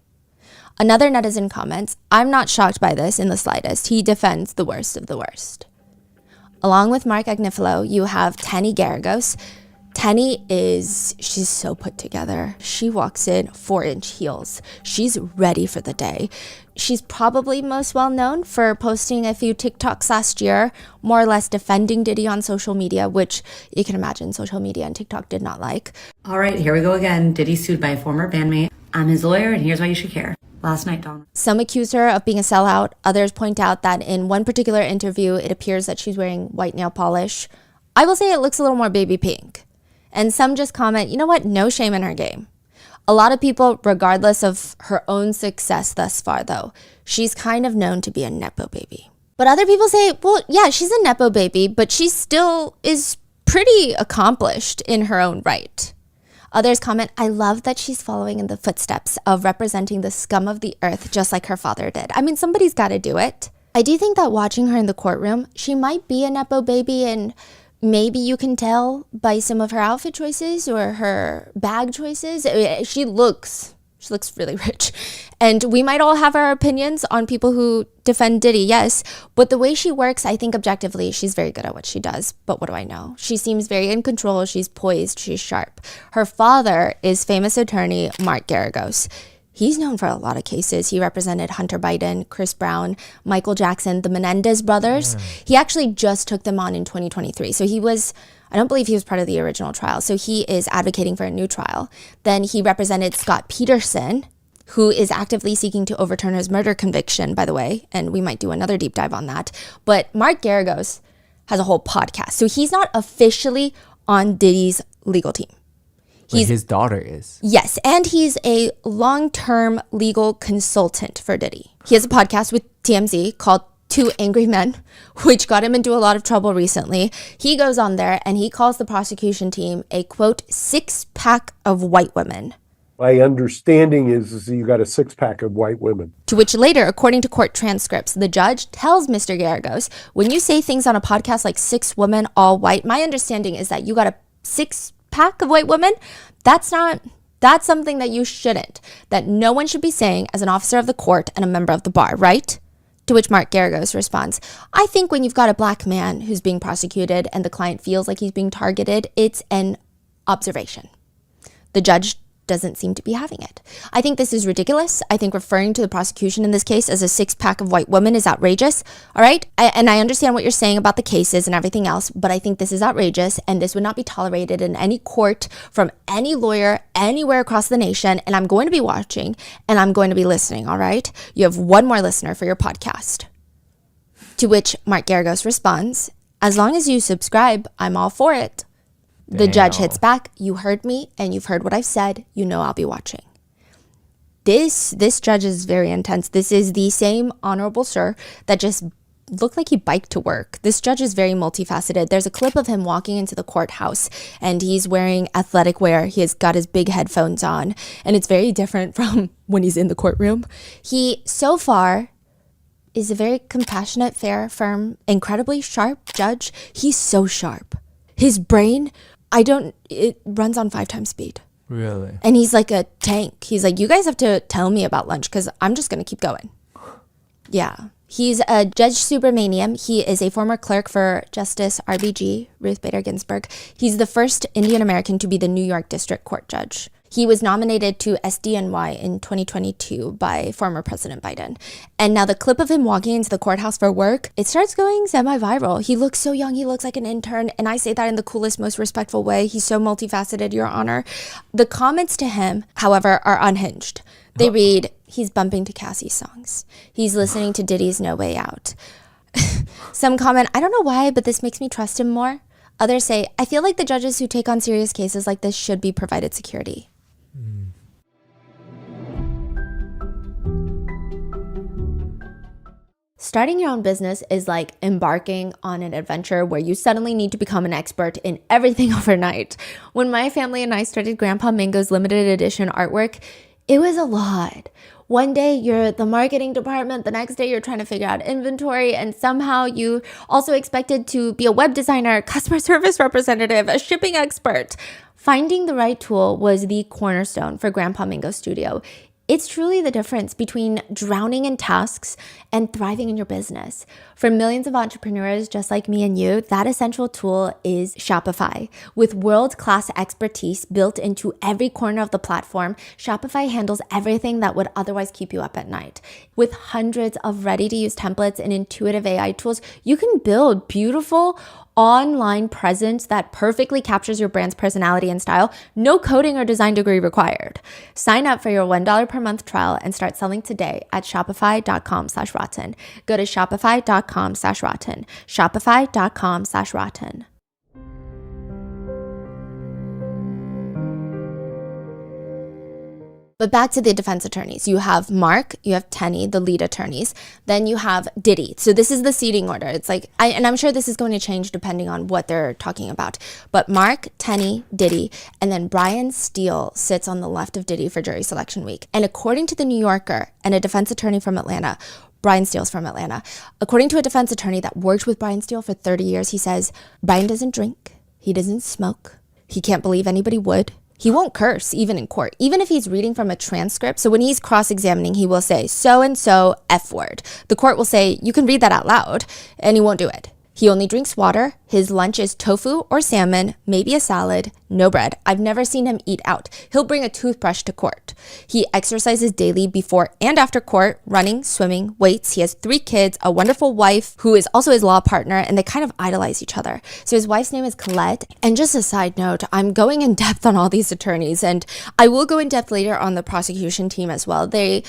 Another netizen comments, I'm not shocked by this in the slightest. He defends the worst of the worst. Along with Mark Agnifilo, you have Tenny Garagos. Tenny she's so put together. She walks in 4-inch heels. She's ready for the day. She's probably most well known for posting a few TikToks last year, more or less defending Diddy on social media, which you can imagine social media and TikTok did not like. All right, here we go again. Diddy sued by a former bandmate. I'm his lawyer, and here's why you should care. Last night, Dawn. Some accuse her of being a sellout. Others point out that in one particular interview, it appears that she's wearing white nail polish. I will say it looks a little more baby pink. And some just comment, you know what? No shame in her game. A lot of people, regardless of her own success thus far, though, she's kind of known to be a Nepo baby. But other people say, well, yeah, she's a Nepo baby, but she still is pretty accomplished in her own right. Others comment, I love that she's following in the footsteps of representing the scum of the earth, just like her father did. I mean, somebody's got to do it. I do think that watching her in the courtroom, she might be a Nepo baby, and maybe you can tell by some of her outfit choices or her bag choices. She looks really rich. And we might all have our opinions on people who defend Diddy, yes. But the way she works, I think objectively, she's very good at what she does. But what do I know? She seems very in control. She's poised. She's sharp. Her father is famous attorney Mark Garagos. He's known for a lot of cases. He represented Hunter Biden, Chris Brown, Michael Jackson, the Menendez brothers. He actually just took them on in 2023. So I don't believe he was part of the original trial. So he is advocating for a new trial. Then he represented Scott Peterson, who is actively seeking to overturn his murder conviction, by the way. And we might do another deep dive on that. But Mark Garagos has a whole podcast. So he's not officially on Diddy's legal team. His daughter is. Yes, and he's a long-term legal consultant for Diddy. He has a podcast with TMZ called Two Angry Men, which got him into a lot of trouble recently. He goes on there and he calls the prosecution team a, quote, six-pack of white women. My understanding is you got a six-pack of white women. To which later, according to court transcripts, the judge tells Mr. Garagos, when you say things on a podcast like 6 women, all white, my understanding is that you got a six-pack of white women. That's something that you shouldn't, that no one should be saying as an officer of the court and a member of the bar, right? To which Mark Garagos responds, I think when you've got a black man who's being prosecuted and the client feels like he's being targeted, it's an observation. The judge doesn't seem to be having it. I think this is ridiculous. I think referring to the prosecution in this case as a 6-pack of white women is outrageous. All right. And I understand what you're saying about the cases and everything else, but I think this is outrageous and this would not be tolerated in any court from any lawyer anywhere across the nation. And I'm going to be watching and I'm going to be listening. All right. You have one more listener for your podcast. To which Mark Garagos responds, as long as you subscribe, I'm all for it. The judge hits back, you heard me and you've heard what I've said, you know I'll be watching. this judge is very intense. This is the same honorable sir that just looked like he biked to work. This judge is very multifaceted. There's a clip of him walking into the courthouse and he's wearing athletic wear. He has got his big headphones on and it's very different from when he's in the courtroom. He, so far, is a very compassionate, fair, firm, incredibly sharp judge. He's so sharp. His brain, it runs on 5 times speed. Really? And he's like a tank. He's like, you guys have to tell me about lunch because I'm just going to keep going. Yeah. He's a Judge Subramaniam. He is a former clerk for Justice RBG, Ruth Bader Ginsburg. He's the first Indian American to be the New York District Court judge. He was nominated to SDNY in 2022 by former President Biden. And now the clip of him walking into the courthouse for work, it starts going semi-viral. He looks so young. He looks like an intern. And I say that in the coolest, most respectful way. He's so multifaceted, Your Honor. The comments to him, however, are unhinged. They read, he's bumping to Cassie's songs. He's listening to Diddy's No Way Out. Some comment, I don't know why, but this makes me trust him more. Others say, I feel like the judges who take on serious cases like this should be provided security. Starting your own business is like embarking on an adventure where you suddenly need to become an expert in everything overnight. When my family and I started Grandpa Mingo's limited edition artwork, it was a lot. One day you're the marketing department, the next day you're trying to figure out inventory, and somehow you also expected to be a web designer, customer service representative, a shipping expert. Finding the right tool was the cornerstone for Grandpa Mingo Studio. It's truly the difference between drowning in tasks and thriving in your business. For millions of entrepreneurs just like me and you, that essential tool is Shopify. With world-class expertise built into every corner of the platform, Shopify handles everything that would otherwise keep you up at night. With hundreds of ready-to-use templates and intuitive AI tools, you can build beautiful online presence that perfectly captures your brand's personality and style. No coding or design degree required. Sign up for your $1 per month trial and start selling today at shopify.com/rotten. Go to shopify.com/rotten. Shopify.com/rotten. But back to the defense attorneys. You have Mark, you have Tenny, the lead attorneys. Then you have Diddy. So this is the seating order. It's like, and I'm sure this is going to change depending on what they're talking about. But Mark, Tenny, Diddy, and then Brian Steele sits on the left of Diddy for jury selection week. And according to the New Yorker and a defense attorney from Atlanta, Brian Steele's from Atlanta. According to a defense attorney that worked with Brian Steele for 30 years, he says, Brian doesn't drink. He doesn't smoke. He can't believe anybody would. He won't curse, even in court, even if he's reading from a transcript. So when he's cross-examining, he will say, so-and-so F word. The court will say, you can read that out loud, and he won't do it. He only drinks water. His lunch is tofu or salmon, maybe a salad, no bread. I've never seen him eat out. He'll bring a toothbrush to court. He exercises daily before and after court, running, swimming, weights. He has 3 kids, a wonderful wife who is also his law partner, and they kind of idolize each other. So his wife's name is Colette. And just a side note, I'm going in depth on all these attorneys, and I will go in depth later on the prosecution team as well. I'm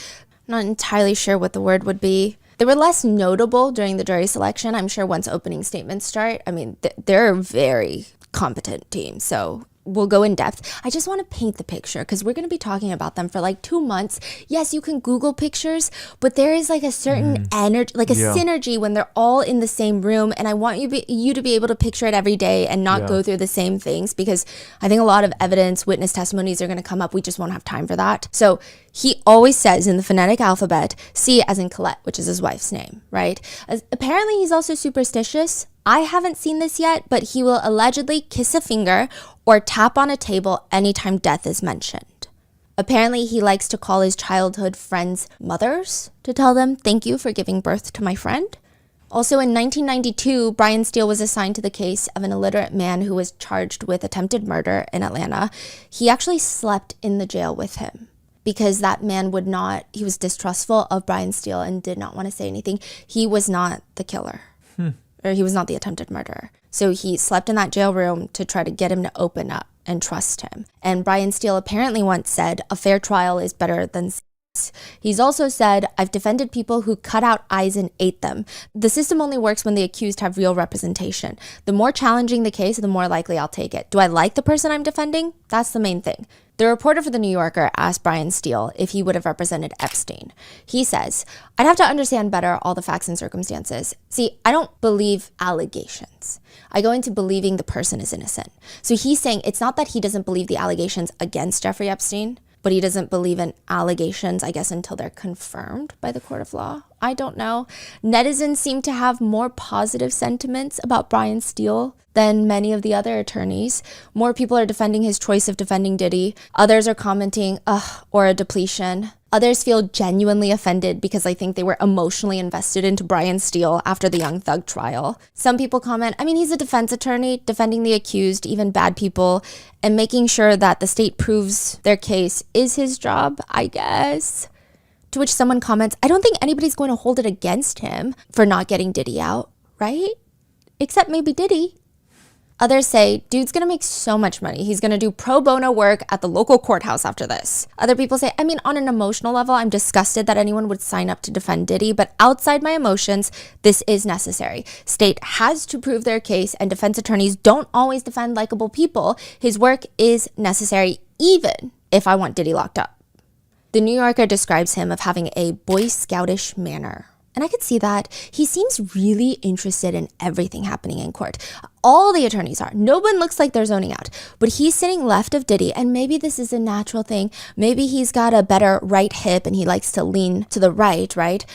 not entirely sure what the word would be. They were less notable during the jury selection. I'm sure once opening statements start, I mean, they're a very competent team. So we'll go in depth. I just want to paint the picture because we're going to be talking about them for like 2 months. Yes, you can Google pictures, but there is like a certain energy, like a synergy when they're all in the same room. And I want you to be able to picture it every day and not go through the same things, because I think a lot of evidence, witness testimonies are going to come up. We just won't have time for that. So he always says in the phonetic alphabet, C as in Colette, which is his wife's name, right? Apparently he's also superstitious. I haven't seen this yet, but he will allegedly kiss a finger or tap on a table anytime death is mentioned. Apparently, he likes to call his childhood friends mothers to tell them, thank you for giving birth to my friend. Also in 1992, Brian Steele was assigned to the case of an illiterate man who was charged with attempted murder in Atlanta. He actually slept in the jail with him because that man he was distrustful of Brian Steele and did not want to say anything. He was not the killer. Or he was not the attempted murderer. So he slept in that jail room to try to get him to open up and trust him. And Brian Steele apparently once said, a fair trial is better than sex. He's also said, I've defended people who cut out eyes and ate them. The system only works when the accused have real representation. The more challenging the case, the more likely I'll take it. Do I like the person I'm defending? That's the main thing. The reporter for The New Yorker asked Brian Steele if he would have represented Epstein. He says, I'd have to understand better all the facts and circumstances. See, I don't believe allegations. I go into believing the person is innocent. So he's saying it's not that he doesn't believe the allegations against Jeffrey Epstein, but he doesn't believe in allegations, I guess, until they're confirmed by the court of law. I don't know. Netizens seem to have more positive sentiments about Brian Steele than many of the other attorneys. More people are defending his choice of defending Diddy. Others are commenting, or a depletion. Others feel genuinely offended because I think they were emotionally invested into Brian Steele after the Young Thug trial. Some people comment, I mean, he's a defense attorney, defending the accused, even bad people, and making sure that the state proves their case is his job, I guess. To which someone comments, I don't think anybody's going to hold it against him for not getting Diddy out, right? Except maybe Diddy. Others say, dude's gonna make so much money. He's gonna do pro bono work at the local courthouse after this. Other people say, I mean, on an emotional level, I'm disgusted that anyone would sign up to defend Diddy, but outside my emotions, this is necessary. State has to prove their case, and defense attorneys don't always defend likable people. His work is necessary, even if I want Diddy locked up. The New Yorker describes him of having a Boy Scoutish manner. And I could see that. He seems really interested in everything happening in court. All the attorneys are. No one looks like they're zoning out. But he's sitting left of Diddy, and maybe this is a natural thing. Maybe he's got a better right hip and he likes to lean to the right?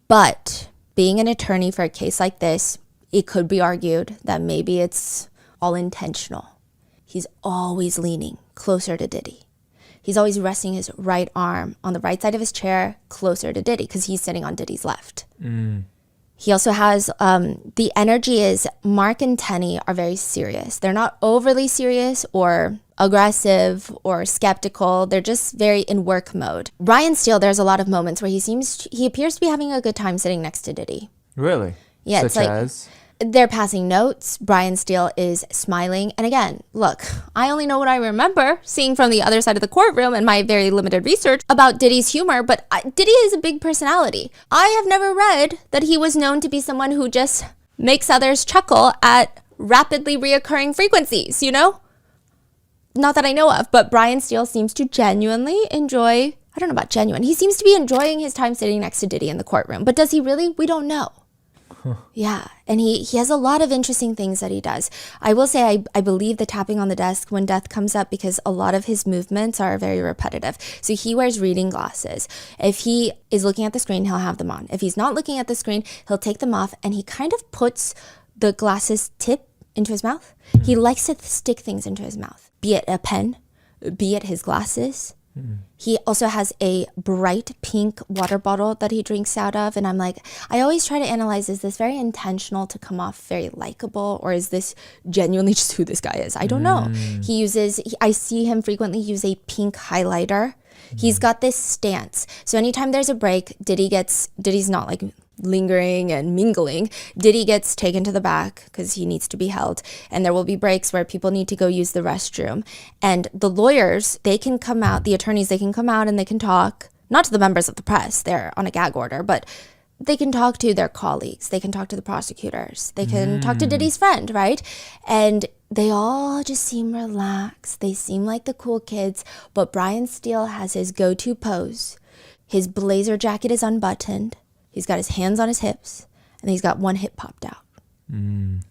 But being an attorney for a case like this, it could be argued that maybe it's all intentional. He's always leaning closer to Diddy. He's always resting his right arm on the right side of his chair closer to Diddy because he's sitting on Diddy's left. He also has, the energy is Mark and Tenny are very serious. They're not overly serious or aggressive or skeptical. They're just very in work mode. Brian Steele, there's a lot of moments where he appears to be having a good time sitting next to Diddy. Really? Yeah, it's like as? They're passing notes. Brian Steele is smiling. And again, look, I only know what I remember seeing from the other side of the courtroom and my very limited research about Diddy's humor, but Diddy is a big personality. I have never read that he was known to be someone who just makes others chuckle at rapidly reoccurring frequencies, you know? Not that I know of, but Brian Steele seems to genuinely enjoy, I don't know about genuine, he seems to be enjoying his time sitting next to Diddy in the courtroom. But does he really? We don't know. Yeah, and he has a lot of interesting things that he does. I will say I believe the tapping on the desk when death comes up because a lot of his movements are very repetitive. So he wears reading glasses. If he is looking at the screen, he'll have them on. If he's not looking at the screen, he'll take them off, and he kind of puts the glasses tip into his mouth. He likes to stick things into his mouth, be it a pen, be it his glasses. He also has a bright pink water bottle that he drinks out of. And I'm like, I always try to analyze, is this very intentional to come off very likable? Or is this genuinely just who this guy is? I don't know. I see him frequently use a pink highlighter. He's got this stance. So anytime there's a break, Diddy's not like lingering and mingling. Diddy gets taken to the back because he needs to be held, and there will be breaks where people need to go use the restroom, and the lawyers, they can come out, the attorneys, they can come out and they can talk, not to the members of the press, they're on a gag order, but they can talk to their colleagues, they can talk to the prosecutors, they can talk to Diddy's friend, right? And they all just seem relaxed. They seem like the cool kids, but Brian Steele has his go-to pose. His blazer jacket is unbuttoned. He's got his hands on his hips, and he's got one hip popped out.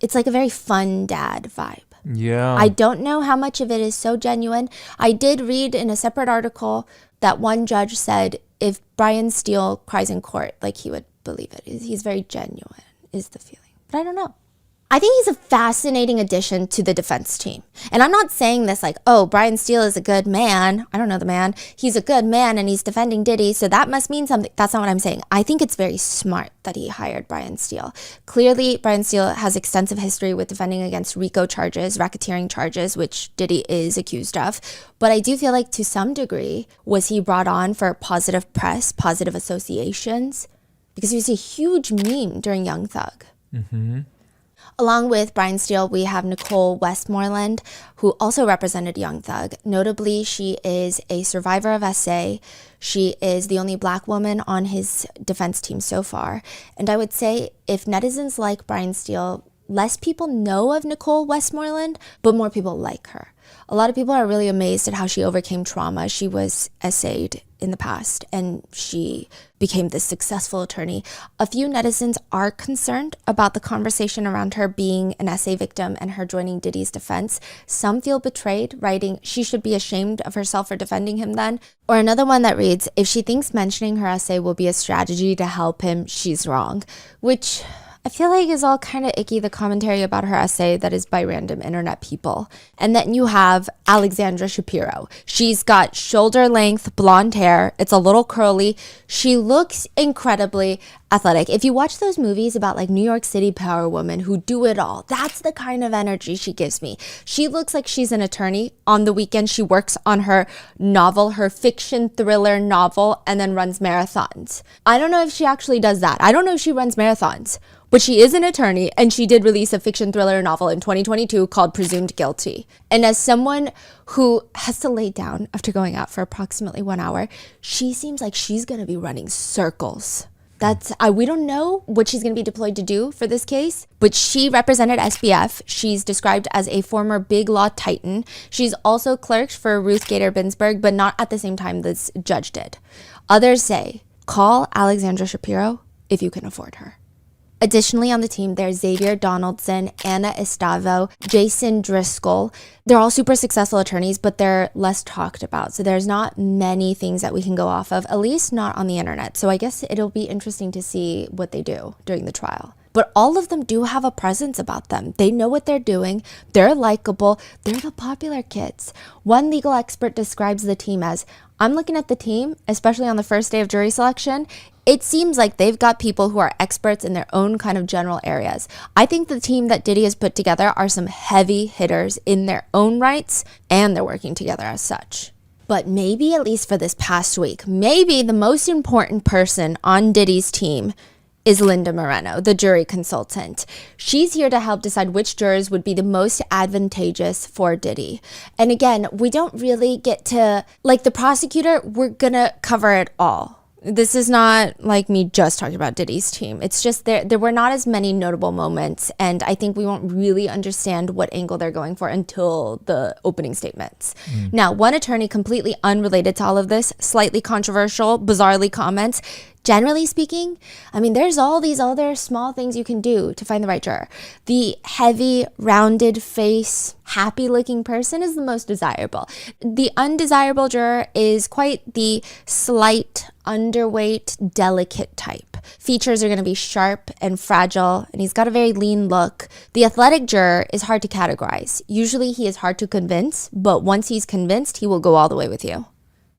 It's like a very fun dad vibe. Yeah. I don't know how much of it is so genuine. I did read in a separate article that one judge said if Brian Steele cries in court, like he would believe it. He's very genuine, is the feeling. But I don't know. I think he's a fascinating addition to the defense team. And I'm not saying this like, oh, Brian Steele is a good man. I don't know the man. He's a good man and he's defending Diddy, so that must mean something. That's not what I'm saying. I think it's very smart that he hired Brian Steele. Clearly, Brian Steele has extensive history with defending against RICO charges, racketeering charges, which Diddy is accused of. But I do feel like to some degree, was he brought on for positive press, positive associations? Because he was a huge meme during Young Thug. Along with Brian Steele, we have Nicole Westmoreland, who also represented Young Thug. Notably, she is a survivor of SA. She is the only Black woman on his defense team so far. And I would say if netizens like Brian Steele less people know of Nicole Westmoreland, but more people like her. A lot of people are really amazed at how she overcame trauma. She was essayed in the past and she became this successful attorney. A few netizens are concerned about the conversation around her being an essay victim and her joining Diddy's defense. Some feel betrayed, writing, she should be ashamed of herself for defending him then. Or another one that reads, if she thinks mentioning her essay will be a strategy to help him, she's wrong. Which I feel like is all kind of icky, the commentary about her essay that is by random internet people. And then you have Alexandra Shapiro. She's got shoulder length blonde hair. It's a little curly. She looks incredibly athletic. If you watch those movies about like New York City power women who do it all, that's the kind of energy she gives me. She looks like she's an attorney. On the weekend, she works on her novel, her fiction thriller novel, and then runs marathons. I don't know if she actually does that. I don't know if she runs marathons. But she is an attorney, and she did release a fiction thriller novel in 2022 called Presumed Guilty. And as someone who has to lay down after going out for approximately 1 hour, she seems like she's going to be running circles. We don't know what she's going to be deployed to do for this case, but she represented SBF. She's described as a former big law titan. She's also clerked for Ruth Gator Ginsburg, but not at the same time this judge did. Others say, call Alexandra Shapiro if you can afford her. Additionally, on the team, there's Xavier Donaldson, Anna Estavo, Jason Driscoll. They're all super successful attorneys, but they're less talked about. So there's not many things that we can go off of, at least not on the internet. So I guess it'll be interesting to see what they do during the trial. But all of them do have a presence about them. They know what they're doing. They're likable. They're the popular kids. One legal expert describes the team as, I'm looking at the team, especially on the first day of jury selection, it seems like they've got people who are experts in their own kind of general areas. I think the team that Diddy has put together are some heavy hitters in their own rights, and they're working together as such. But maybe, at least for this past week, maybe the most important person on Diddy's team is Linda Moreno, the jury consultant. She's here to help decide which jurors would be the most advantageous for Diddy. And again, we don't really get to, like the prosecutor, we're gonna cover it all. This is not like me just talking about Diddy's team. It's just there were not as many notable moments, and I think we won't really understand what angle they're going for until the opening statements. Now, one attorney completely unrelated to all of this, slightly controversial, bizarrely comments, generally speaking, I mean, there's all these other small things you can do to find the right juror. The heavy, rounded face, happy-looking person is the most desirable. The undesirable juror is quite the slight, underweight, delicate type. Features are going to be sharp and fragile, and he's got a very lean look. The athletic juror is hard to categorize. Usually he is hard to convince, but once he's convinced, he will go all the way with you.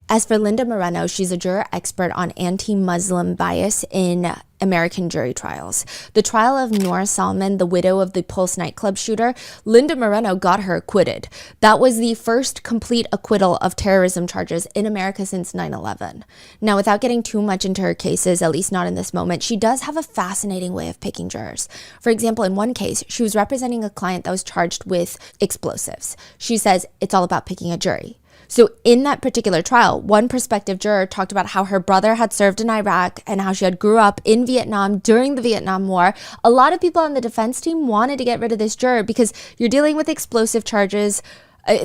As for Linda Moreno, she's a juror expert on anti-Muslim bias in American jury trials. The trial of Nora Salman, the widow of the Pulse nightclub shooter, Linda Moreno got her acquitted. That was the first complete acquittal of terrorism charges in America since 9/11. Now, without getting too much into her cases, at least not in this moment, she does have a fascinating way of picking jurors. For example, in one case, she was representing a client that was charged with explosives. She says it's all about picking a jury. So in that particular trial, one prospective juror talked about how her brother had served in Iraq and how she had grew up in Vietnam during the Vietnam War. A lot of people on the defense team wanted to get rid of this juror because you're dealing with explosive charges.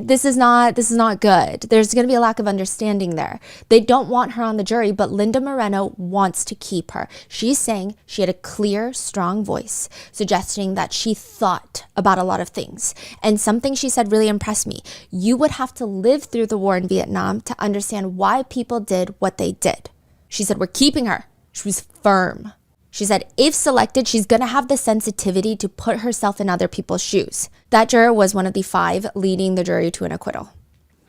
This is not good. There's going to be a lack of understanding there. They don't want her on the jury, but Linda Moreno wants to keep her. She's saying she had a clear, strong voice, suggesting that she thought about a lot of things. And something she said really impressed me. You would have to live through the war in Vietnam to understand why people did what they did. She said, we're keeping her. She was firm. She said, if selected, she's going to have the sensitivity to put herself in other people's shoes. That juror was one of the 5 leading the jury to an acquittal.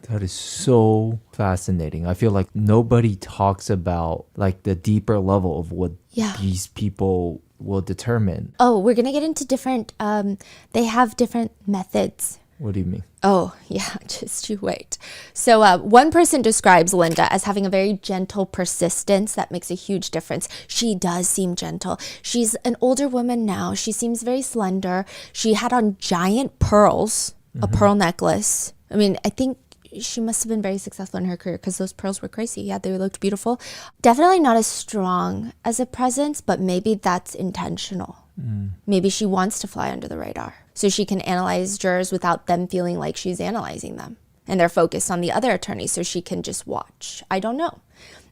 That is so fascinating. I feel like nobody talks about like the deeper level of what these people will determine. Oh, we're going to get into different, they have different methods. What do you mean? Oh, yeah, just you wait. So one person describes Linda as having a very gentle persistence that makes a huge difference. She does seem gentle. She's an older woman now. She seems very slender. She had on giant pearls, a pearl necklace. I mean, I think she must have been very successful in her career because those pearls were crazy. Yeah, they looked beautiful. Definitely not as strong as a presence, but maybe that's intentional. Maybe she wants to fly under the radar so she can analyze jurors without them feeling like she's analyzing them. And they're focused on the other attorney so she can just watch. I don't know.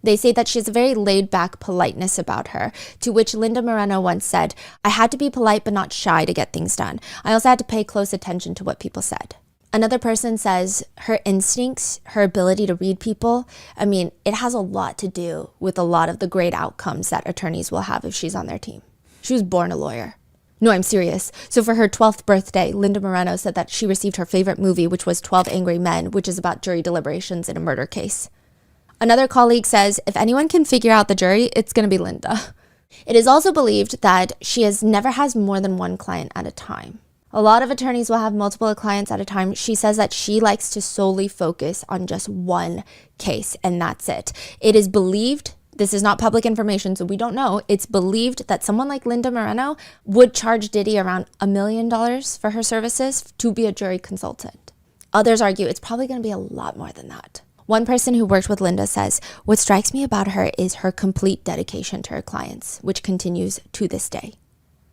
They say that she has a very laid-back politeness about her, to which Linda Moreno once said, "I had to be polite but not shy to get things done. I also had to pay close attention to what people said." Another person says her instincts, her ability to read people, I mean, it has a lot to do with a lot of the great outcomes that attorneys will have if she's on their team. She was born a lawyer. No, I'm serious. So for her 12th birthday, Linda Moreno said that she received her favorite movie, which was 12 Angry Men, which is about jury deliberations in a murder case. Another colleague says, if anyone can figure out the jury, it's going to be Linda. It is also believed that she never has more than one client at a time. A lot of attorneys will have multiple clients at a time. She says that she likes to solely focus on just one case, and that's it. It is believed, this is not public information, so we don't know, it's believed that someone like Linda Moreno would charge Diddy around $1 million for her services to be a jury consultant. Others argue it's probably going to be a lot more than that. One person who worked with Linda says, what strikes me about her is her complete dedication to her clients, which continues to this day.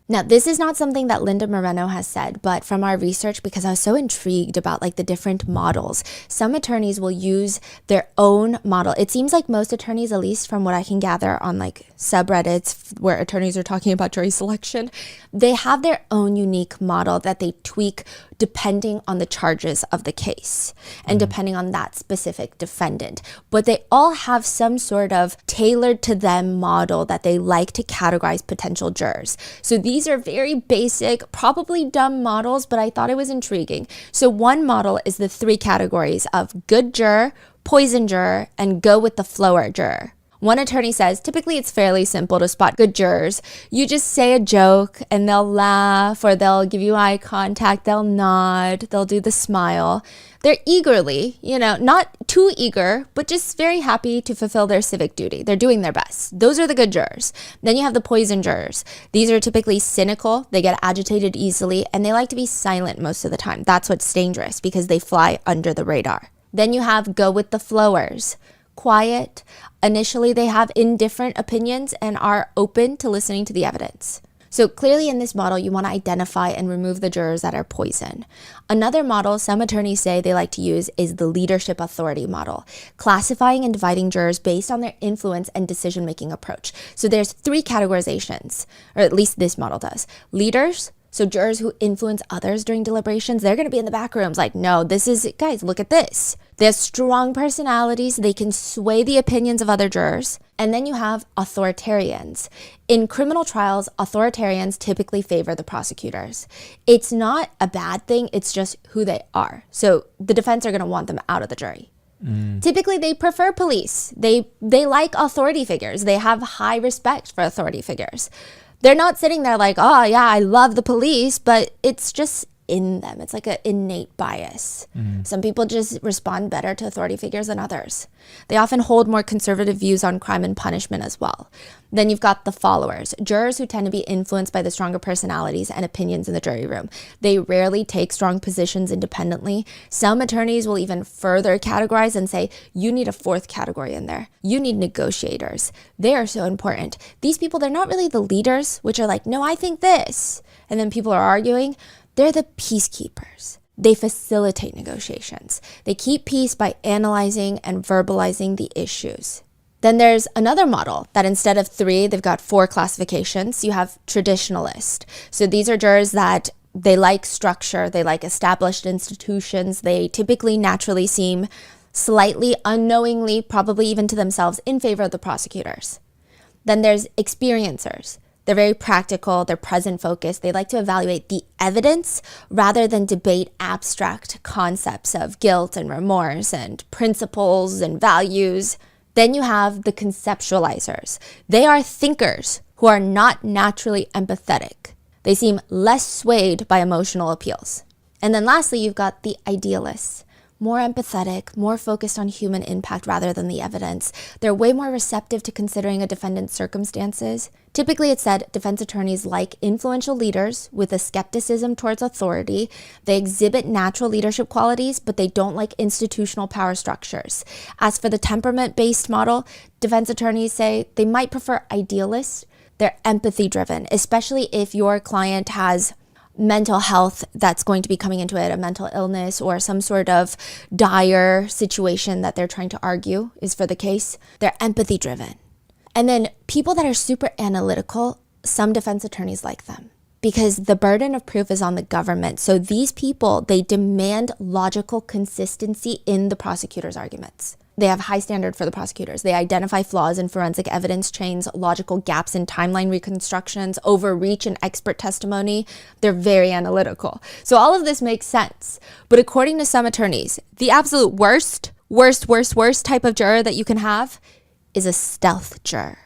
Now, this is not something that Linda Moreno has said, but from our research, because I was so intrigued about like the different models, some attorneys will use their own model. It seems like most attorneys, at least from what I can gather on like subreddits where attorneys are talking about jury selection, they have their own unique model that they tweak depending on the charges of the case and depending on that specific defendant. But they all have some sort of tailored to them model that they like to categorize potential jurors. So these are very basic, probably dumb models, but I thought it was intriguing. So one model is the 3 categories of good juror, poison juror, and go with the flow juror. One attorney says, typically it's fairly simple to spot good jurors. You just say a joke and they'll laugh or they'll give you eye contact, they'll nod, they'll do the smile. They're eagerly, not too eager, but just very happy to fulfill their civic duty. They're doing their best. Those are the good jurors. Then you have the poison jurors. These are typically cynical, they get agitated easily, and they like to be silent most of the time. That's what's dangerous because they fly under the radar. Then you have go with the flowers. Quiet. Initially, they have indifferent opinions and are open to listening to the evidence. So clearly in this model, you want to identify and remove the jurors that are poison. Another model some attorneys say they like to use is the leadership authority model, classifying and dividing jurors based on their influence and decision-making approach. So there's 3 categorizations, or at least this model does. Leaders, so jurors who influence others during deliberations, they're going to be in the back rooms like, no, guys, look at this. They have strong personalities. They can sway the opinions of other jurors. And then you have authoritarians. In criminal trials, authoritarians typically favor the prosecutors. It's not a bad thing. It's just who they are. So the defense are going to want them out of the jury. Typically, they prefer police. They like authority figures. They have high respect for authority figures. They're not sitting there like, oh, yeah, I love the police, but it's just in them. It's like an innate bias. Some people just respond better to authority figures than others. They often hold more conservative views on crime and punishment as well. Then you've got the followers, jurors who tend to be influenced by the stronger personalities and opinions in the jury room. They rarely take strong positions independently. Some attorneys will even further categorize and say, you need a 4th category in there. You need negotiators. They are so important. These people, they're not really the leaders, which are like, no, I think this. And then people are arguing. They're the peacekeepers. They facilitate negotiations. They keep peace by analyzing and verbalizing the issues. Then there's another model that instead of 3, they've got 4 classifications. You have traditionalist. So these are jurors that they like structure, they like established institutions. They typically naturally seem slightly unknowingly, probably even to themselves, in favor of the prosecutors. Then there's experiencers. They're very practical, they're present focused. They like to evaluate the evidence rather than debate abstract concepts of guilt and remorse and principles and values. Then you have the conceptualizers. They are thinkers who are not naturally empathetic. They seem less swayed by emotional appeals. And then lastly, you've got the idealists. More empathetic, more focused on human impact rather than the evidence. They're way more receptive to considering a defendant's circumstances. Typically, it's said defense attorneys like influential leaders with a skepticism towards authority. They exhibit natural leadership qualities, but they don't like institutional power structures. As for the temperament-based model, defense attorneys say they might prefer idealists, They're empathy driven, especially if your client has mental health that's going to be coming into it, a mental illness or some sort of dire situation that they're trying to argue is for the case. They're empathy driven. And then people that are super analytical, some defense attorneys like them because the burden of proof is on the government. So these people, they demand logical consistency in the prosecutor's arguments. They have high standard for the prosecutors. They identify flaws in forensic evidence chains, logical gaps in timeline reconstructions, overreach in expert testimony. They're very analytical. So all of this makes sense. But according to some attorneys, the absolute worst type of juror that you can have is a stealth juror.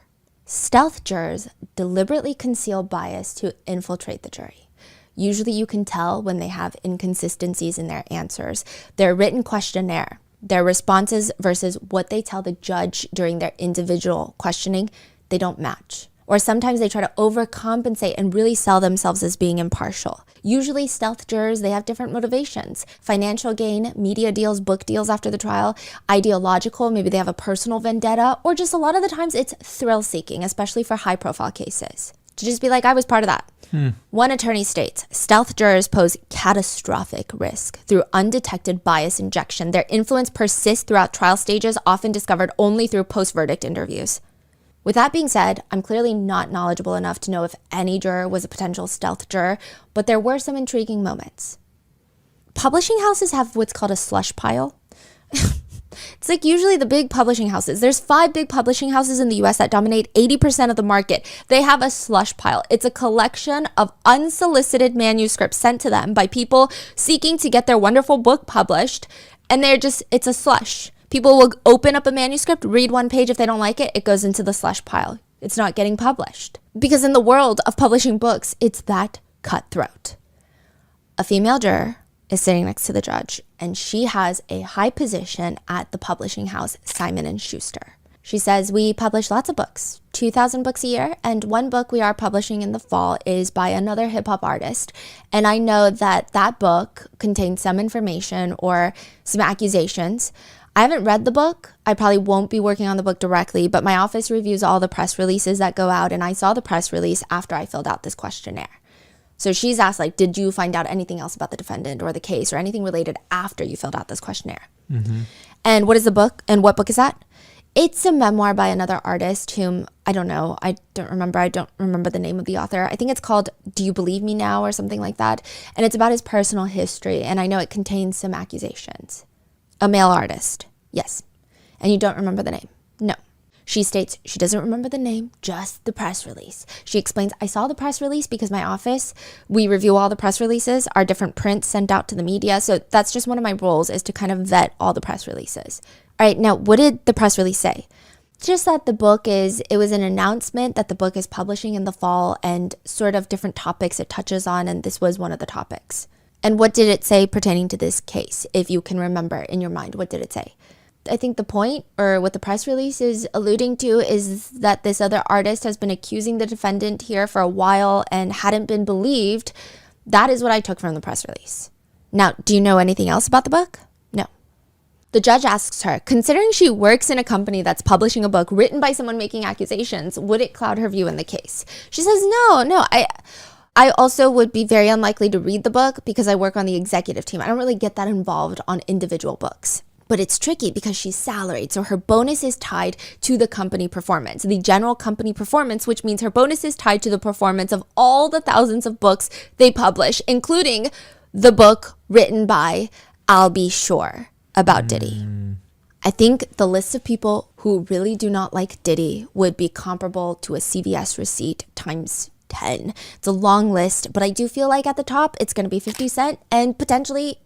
Stealth jurors deliberately conceal bias to infiltrate the jury. Usually you can tell when they have inconsistencies in their answers. Their written questionnaire, their responses versus what they tell the judge during their individual questioning, they don't match. Or sometimes they try to overcompensate and really sell themselves as being impartial. Usually stealth jurors, they have different motivations. Financial gain, media deals, book deals after the trial, ideological, maybe they have a personal vendetta, or just a lot of the times it's thrill seeking, especially for high profile cases. To just be like, I was part of that. One attorney states, stealth jurors pose catastrophic risk through undetected bias injection. Their influence persists throughout trial stages, often discovered only through post-verdict interviews. With that being said, I'm clearly not knowledgeable enough to know if any juror was a potential stealth juror, but there were some intriguing moments. Publishing houses have what's called a slush pile. It's like usually the big publishing houses. There's 5 big publishing houses in the US that dominate 80% of the market. They have a slush pile. It's a collection of unsolicited manuscripts sent to them by people seeking to get their wonderful book published. And it's a slush. People will open up a manuscript, read one page. If they don't like it, it goes into the slush pile. It's not getting published. Because in the world of publishing books, it's that cutthroat. A female juror is sitting next to the judge, and she has a high position at the publishing house, Simon & Schuster. She says, we publish lots of books, 2,000 books a year, and one book we are publishing in the fall is by another hip-hop artist. And I know that that book contains some information or some accusations. I haven't read the book. I probably won't be working on the book directly, but my office reviews all the press releases that go out, and I saw the press release after I filled out this questionnaire. So she's asked, like, did you find out anything else about the defendant or the case or anything related after you filled out this questionnaire? And what is the book? And what book is that? It's a memoir by another artist whom I don't know. I don't remember the name of the author. I think it's called Do You Believe Me Now or something like that. And it's about his personal history. And I know it contains some accusations. A male artist. Yes. And you don't remember the name? No. She states she doesn't remember the name, just the press release. She explains, I saw the press release because my office, we review all the press releases, our different prints sent out to the media. So that's just one of my roles is to kind of vet all the press releases. All right, now what did the press release say? Just that it was an announcement that the book is publishing in the fall and sort of different topics it touches on, and this was one of the topics. And what did it say pertaining to this case, if you can remember in your mind? What did it say? I think the point, or what the press release is alluding to, is that this other artist has been accusing the defendant here for a while and hadn't been believed. That is what I took from the press release. Now, do you know anything else about the book? No. The judge asks her, considering she works in a company that's publishing a book written by someone making accusations, would it cloud her view in the case? She says, no. I also would be very unlikely to read the book because I work on the executive team. I don't really get that involved on individual books. But it's tricky because she's salaried, so her bonus is tied to the company performance, the general company performance, which means her bonus is tied to the performance of all the thousands of books they publish, including the book written by Albie Shore about Diddy. I think the list of people who really do not like Diddy would be comparable to a CVS receipt times 10. It's a long list, but I do feel like at the top, it's going to be 50 Cent and potentially,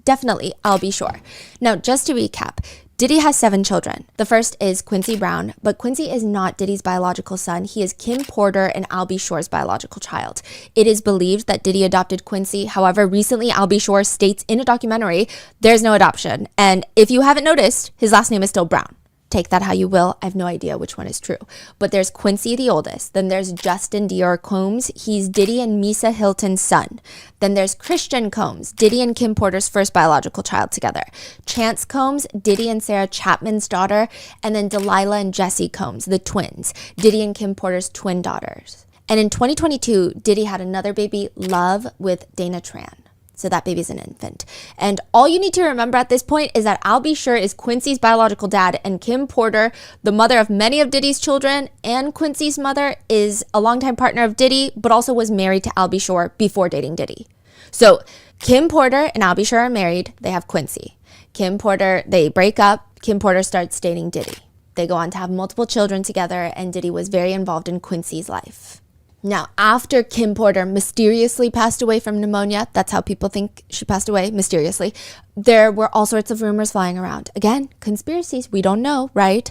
definitely, I'll be sure. Now, just to recap, Diddy has 7 children. The first is Quincy Brown, but Quincy is not Diddy's biological son. He is Kim Porter and Albie Shore's biological child. It is believed that Diddy adopted Quincy. However, recently Albie Shore states in a documentary, there's no adoption. And if you haven't noticed, his last name is still Brown. take that how you will. I have no idea which one is true. But there's Quincy, the oldest. Then there's Justin Dior Combs. He's Diddy and Misa Hilton's son. Then there's Christian Combs, Diddy and Kim Porter's first biological child together. Chance Combs, Diddy and Sarah Chapman's daughter. And then Delilah and Jesse Combs, the twins, Diddy and Kim Porter's twin daughters. And in 2022, Diddy had another baby, Love, with Dana Tran. So that baby's an infant. And all you need to remember at this point is that Al B. Sure is Quincy's biological dad, and Kim Porter, the mother of many of Diddy's children, and Quincy's mother, is a longtime partner of Diddy, but also was married to Al B. Sure before dating Diddy. So Kim Porter and Al B. Sure are married. They have Quincy. Kim Porter, they break up. Kim Porter starts dating Diddy. They go on to have multiple children together, and Diddy was very involved in Quincy's life. Now, after Kim Porter mysteriously passed away from pneumonia, that's how people think she passed away, mysteriously, there were all sorts of rumors flying around. Again, conspiracies, we don't know, right?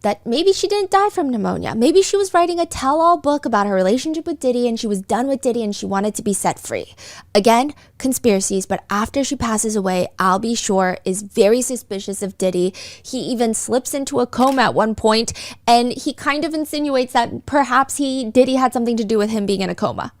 That maybe she didn't die from pneumonia. Maybe she was writing a tell-all book about her relationship with Diddy and she was done with Diddy and she wanted to be set free. Again, conspiracies, but after she passes away, Al B. Sure is very suspicious of Diddy. He even slips into a coma at one point, and he kind of insinuates that perhaps Diddy had something to do with him being in a coma.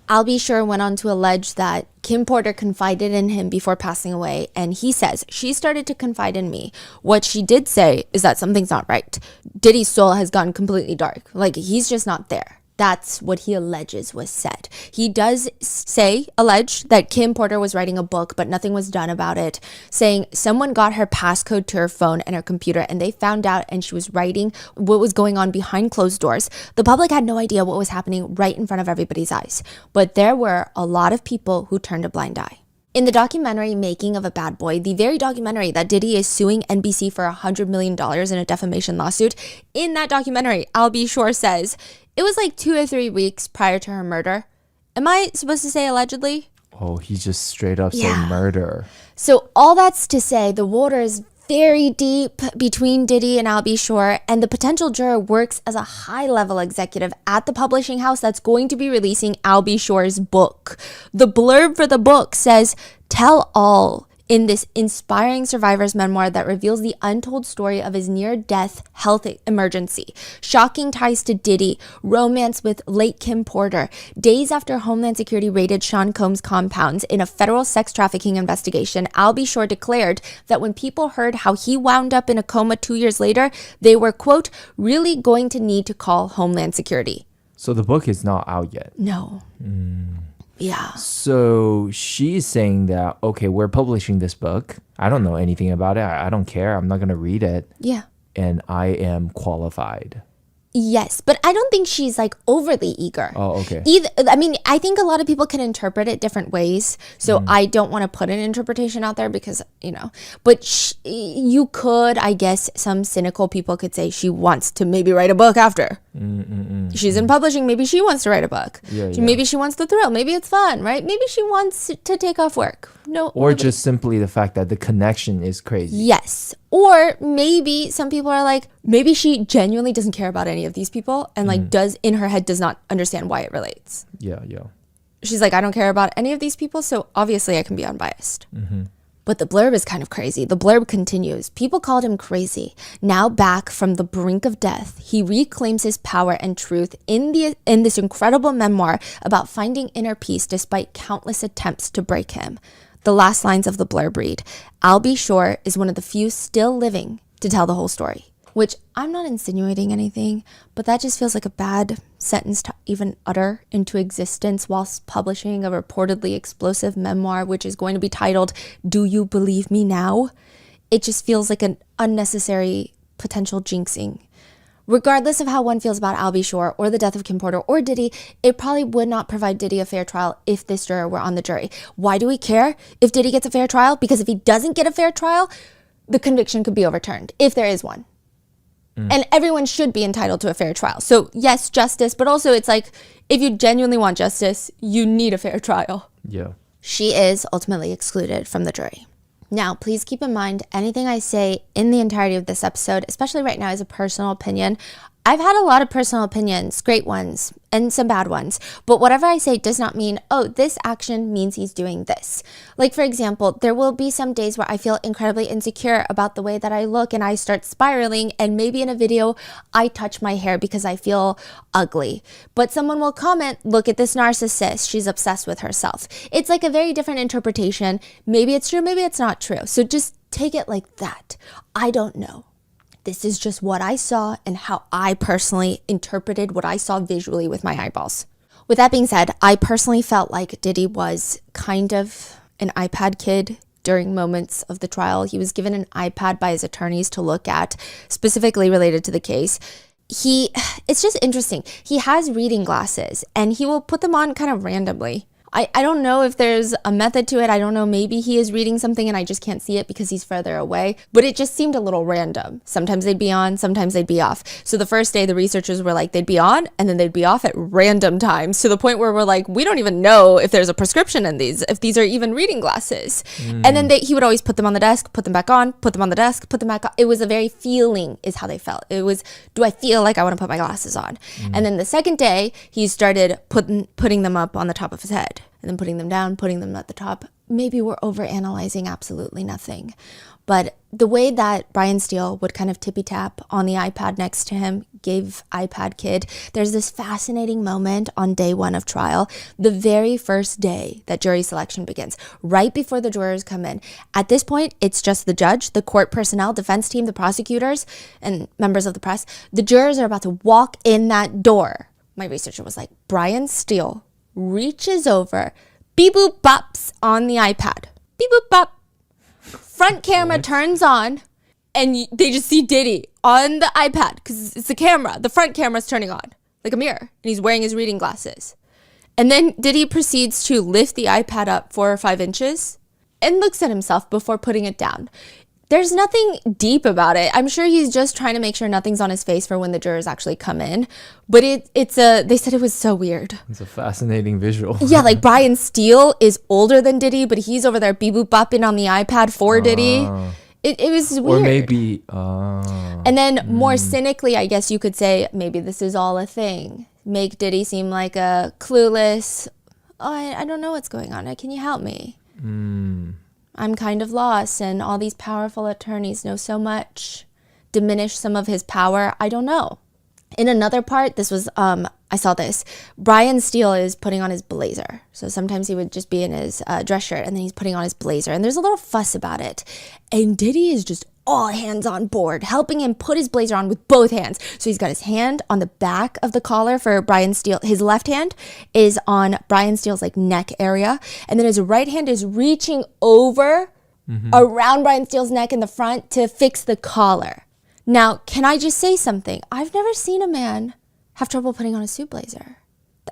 Al B. Sure went on to allege that Kim Porter confided in him before passing away, and he says, she started to confide in me. What she did say is that something's not right. Diddy's soul has gone completely dark. Like, he's just not there. That's what he alleges was said. He does allege that Kim Porter was writing a book, but nothing was done about it, saying someone got her passcode to her phone and her computer, and they found out, and she was writing what was going on behind closed doors. The public had no idea what was happening right in front of everybody's eyes, but there were a lot of people who turned a blind eye. In the documentary Making of a Bad Boy, the very documentary that Diddy is suing NBC for $100 million in a defamation lawsuit, in that documentary, Al B. Sure says, it was like 2 or 3 weeks prior to her murder. Am I supposed to say allegedly? Oh, he just straight up said murder. So all that's to say, the water is very deep between Diddy and Al B. Sure, and the potential juror works as a high-level executive at the publishing house that's going to be releasing Al B. Sure's book. The blurb for the book says, "Tell all," in this inspiring survivor's memoir that reveals the untold story of his near-death health emergency, shocking ties to Diddy, romance with late Kim Porter, days after Homeland Security raided Sean Combs' compounds in a federal sex trafficking investigation. Al B. Sure declared that when people heard how he wound up in a coma 2 years later, they were, quote, really going to need to call Homeland Security. So the book is not out yet? No. Yeah. So she's saying that, okay, we're publishing this book. I don't know anything about it. I don't care. I'm not going to read it. Yeah. And I am qualified. Yes, but I don't think she's like overly eager. Oh, okay. I mean, I think a lot of people can interpret it different ways. So I don't want to put an interpretation out there because, but you could, I guess, some cynical people could say she wants to maybe write a book after. She's in publishing. Maybe she wants to write a book. Maybe she wants the thrill. Maybe it's fun, right? Maybe she wants to take off work. Or just simply the fact that the connection is crazy. Yes. Or maybe some people are like, maybe she genuinely doesn't care about any of these people and like in her head does not understand why it relates. Yeah. She's like, I don't care about any of these people, so obviously I can be unbiased. But the blurb is kind of crazy. The blurb continues. People called him crazy. Now back from the brink of death, he reclaims his power and truth in this incredible memoir about finding inner peace despite countless attempts to break him. The last lines of the blurb read, Al B. Sure is one of the few still living to tell the whole story. Which, I'm not insinuating anything, but that just feels like a bad sentence to even utter into existence whilst publishing a reportedly explosive memoir, which is going to be titled, Do You Believe Me Now? It just feels like an unnecessary potential jinxing. Regardless of how one feels about Al B. Sure or the death of Kim Porter or Diddy, it probably would not provide Diddy a fair trial if this juror were on the jury. Why do we care if Diddy gets a fair trial? Because if he doesn't get a fair trial, the conviction could be overturned, if there is one. And everyone should be entitled to a fair trial. So yes, justice, but also it's like, if you genuinely want justice, you need a fair trial. Yeah. She is ultimately excluded from the jury. Now, please keep in mind, anything I say in the entirety of this episode, especially right now, is a personal opinion. I've had a lot of personal opinions, great ones and some bad ones, but whatever I say does not mean, oh, this action means he's doing this. Like, for example, there will be some days where I feel incredibly insecure about the way that I look and I start spiraling, and maybe in a video I touch my hair because I feel ugly. But someone will comment, look at this narcissist, she's obsessed with herself. It's like a very different interpretation. Maybe it's true, maybe it's not true. So just take it like that. I don't know. This is just what I saw and how I personally interpreted what I saw visually with my eyeballs. With that being said, I personally felt like Diddy was kind of an iPad kid during moments of the trial. He was given an iPad by his attorneys to look at, specifically related to the case. It's just interesting. He has reading glasses and he will put them on kind of randomly. I don't know if there's a method to it. I don't know. Maybe he is reading something and I just can't see it because he's further away. But it just seemed a little random. Sometimes they'd be on, sometimes they'd be off. So the first day, the researchers were like, they'd be on and then they'd be off at random times, to the point where we're like, we don't even know if there's a prescription in these, if these are even reading glasses. And then he would always put them on the desk, put them back on, put them on the desk, put them back on. It was a very feeling is how they felt. It was, do I feel like I want to put my glasses on? And then the second day, he started putting them up on the top of his head. And then putting them down, putting them at the top. Maybe we're overanalyzing absolutely nothing. But the way that Brian Steele would kind of tippy tap on the iPad next to him, gave iPad kid, there's this fascinating moment on day one of trial, the very first day that jury selection begins, right before the jurors come in. At this point, it's just the judge, the court personnel, defense team, the prosecutors, and members of the press. The jurors are about to walk in that door. My researcher was like, Brian Steele reaches over, beep boop bops on the iPad. Beep boop bop. Front camera turns on, and they just see Diddy on the iPad because it's the camera. The front camera's turning on like a mirror, and he's wearing his reading glasses. And then Diddy proceeds to lift the iPad up 4 or 5 inches and looks at himself before putting it down. There's nothing deep about it. I'm sure he's just trying to make sure nothing's on his face for when the jurors actually come in. But they said it was so weird. It's a fascinating visual. Yeah, like Brian Steele is older than Diddy, but he's over there beep boop bopping on the iPad for Diddy. It was weird. Or maybe... and then more cynically, I guess you could say, maybe this is all a thing. Make Diddy seem like a clueless, I don't know what's going on. Can you help me? I'm kind of lost, and all these powerful attorneys know so much. Diminish some of his power. I don't know. In another part, this was, I saw this. Brian Steele is putting on his blazer. So sometimes he would just be in his dress shirt, and then he's putting on his blazer. And there's a little fuss about it. And Diddy is just all hands on board, helping him put his blazer on with both hands. So he's got his hand on the back of the collar for Brian Steele. His left hand is on Brian Steele's like neck area. And then his right hand is reaching over around Brian Steele's neck in the front to fix the collar. Now, can I just say something? I've never seen a man have trouble putting on a suit blazer.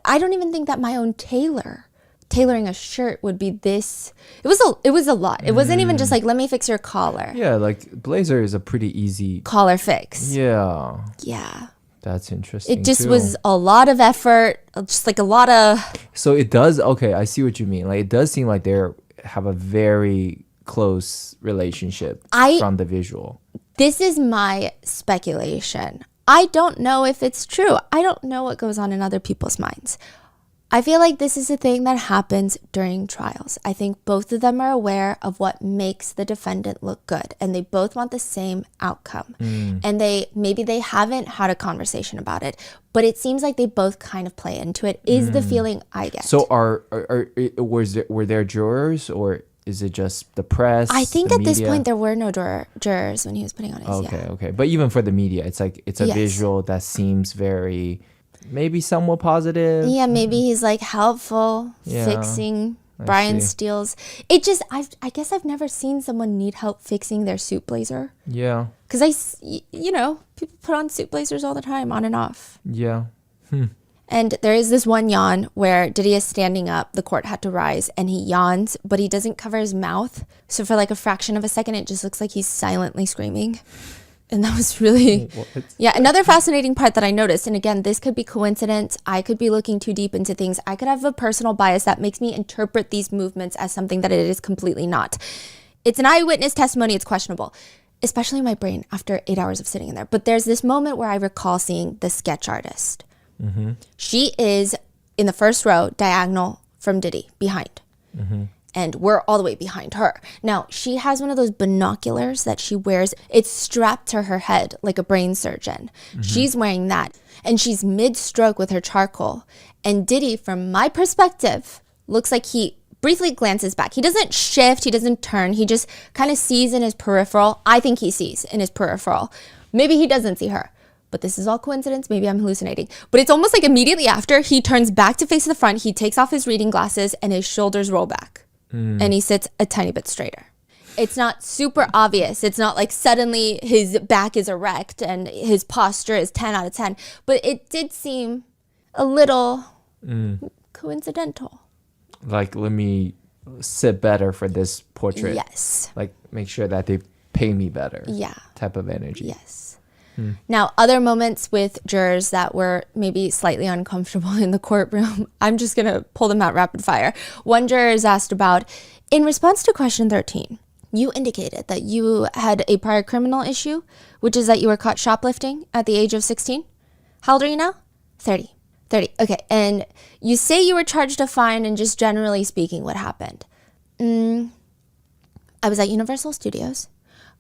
I don't even think that my own tailoring a shirt would be this. It was a lot. It wasn't even just like, let me fix your collar. Yeah, like blazer is a pretty easy collar fix. Yeah. That's interesting. It just was a lot of effort, just like a lot of. So it does. Okay, I see what you mean. Like it does seem like they have a very close relationship from the visual. This is my speculation. I don't know if it's true. I don't know what goes on in other people's minds. I feel like this is a thing that happens during trials. I think both of them are aware of what makes the defendant look good, and they both want the same outcome. And maybe they haven't had a conversation about it, but it seems like they both kind of play into it, is the feeling I get. So were there jurors, or is it just the press? I think at this point there were no jurors when he was putting on his. Okay. But even for the media, it's like it's a visual that seems very maybe somewhat positive. Yeah, maybe he's like helpful fixing Brian Steele's. It just I guess I've never seen someone need help fixing their suit blazer. Yeah. Because people put on suit blazers all the time, on and off. Yeah. And there is this one yawn where Diddy is standing up, the court had to rise, and he yawns, but he doesn't cover his mouth. So for like a fraction of a second, it just looks like he's silently screaming. And that was really, another fascinating part that I noticed. And again, this could be coincidence. I could be looking too deep into things. I could have a personal bias that makes me interpret these movements as something that it is completely not. It's an eyewitness testimony. It's questionable. especially my brain after 8 hours of sitting in there. But there's this moment where I recall seeing the sketch artist. She is in the first row, diagonal from Diddy, behind. And we're all the way behind her. Now, she has one of those binoculars that she wears. It's strapped to her head like a brain surgeon. She's wearing that. And she's mid-stroke with her charcoal. And Diddy, from my perspective, looks like he briefly glances back. He doesn't shift. He doesn't turn. He just kind of sees in his peripheral. I think he sees in his peripheral. Maybe he doesn't see her. But this is all coincidence. Maybe I'm hallucinating. But it's almost like immediately after, he turns back to face the front. He takes off his reading glasses and his shoulders roll back. And he sits a tiny bit straighter. It's not super obvious. It's not like suddenly his back is erect and his posture is 10 out of 10. But it did seem a little coincidental. Like, let me sit better for this portrait. Yes. Like, make sure that they pay me better. Yeah. Type of energy. Yes. Now, other moments with jurors that were maybe slightly uncomfortable in the courtroom, I'm just going to pull them out rapid fire. One juror is asked about, in response to question 13, you indicated that you had a prior criminal issue, which is that you were caught shoplifting at the age of 16. How old are you now? 30. 30. Okay. And you say you were charged a fine, and just generally speaking, what happened? I was at Universal Studios,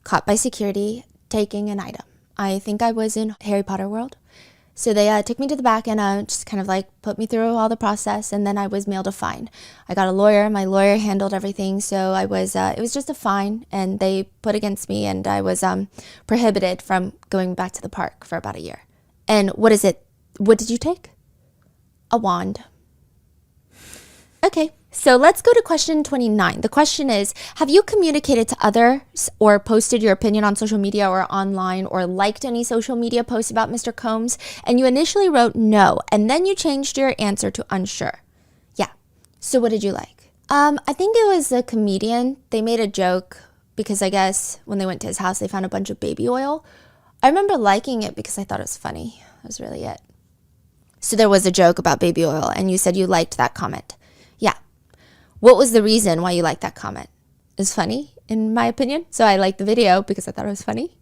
caught by security taking an item. I think I was in Harry Potter World. So they took me to the back and just kind of like put me through all the process, and then I was mailed a fine. I got a lawyer. My lawyer handled everything. So I was, it was just a fine, and they put against me, and I was prohibited from going back to the park for about a year. And what is it? What did you take? A wand. Okay. So let's go to question 29. The question is, have you communicated to others or posted your opinion on social media or online or liked any social media posts about Mr. Combs? And you initially wrote no, and then you changed your answer to unsure. Yeah. So what did you like? I think it was a comedian. They made a joke because I guess when they went to his house, they found a bunch of baby oil. I remember liking it because I thought it was funny. That was really it. So there was a joke about baby oil, and you said you liked that comment. Yeah. What was the reason why you liked that comment? It's funny, in my opinion. So I liked the video because I thought it was funny.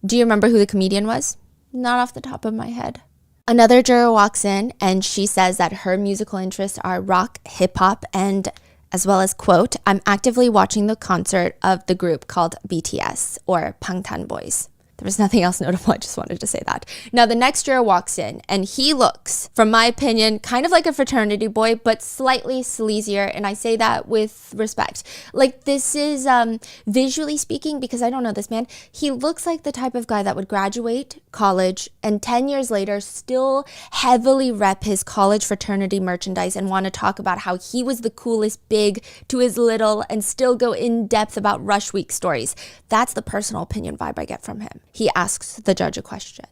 Do you remember who the comedian was? Not off the top of my head. Another juror walks in and she says that her musical interests are rock, hip hop, and as well as, quote, I'm actively watching the concert of the group called BTS or Bangtan Boys. There was nothing else notable. I just wanted to say that. Now, the next juror walks in, and he looks, from my opinion, kind of like a fraternity boy, but slightly sleazier. And I say that with respect. Like, this is, visually speaking, because I don't know this man, he looks like the type of guy that would graduate college and 10 years later still heavily rep his college fraternity merchandise and want to talk about how he was the coolest big to his little and still go in depth about Rush Week stories. That's the personal opinion vibe I get from him. He asks the judge a question.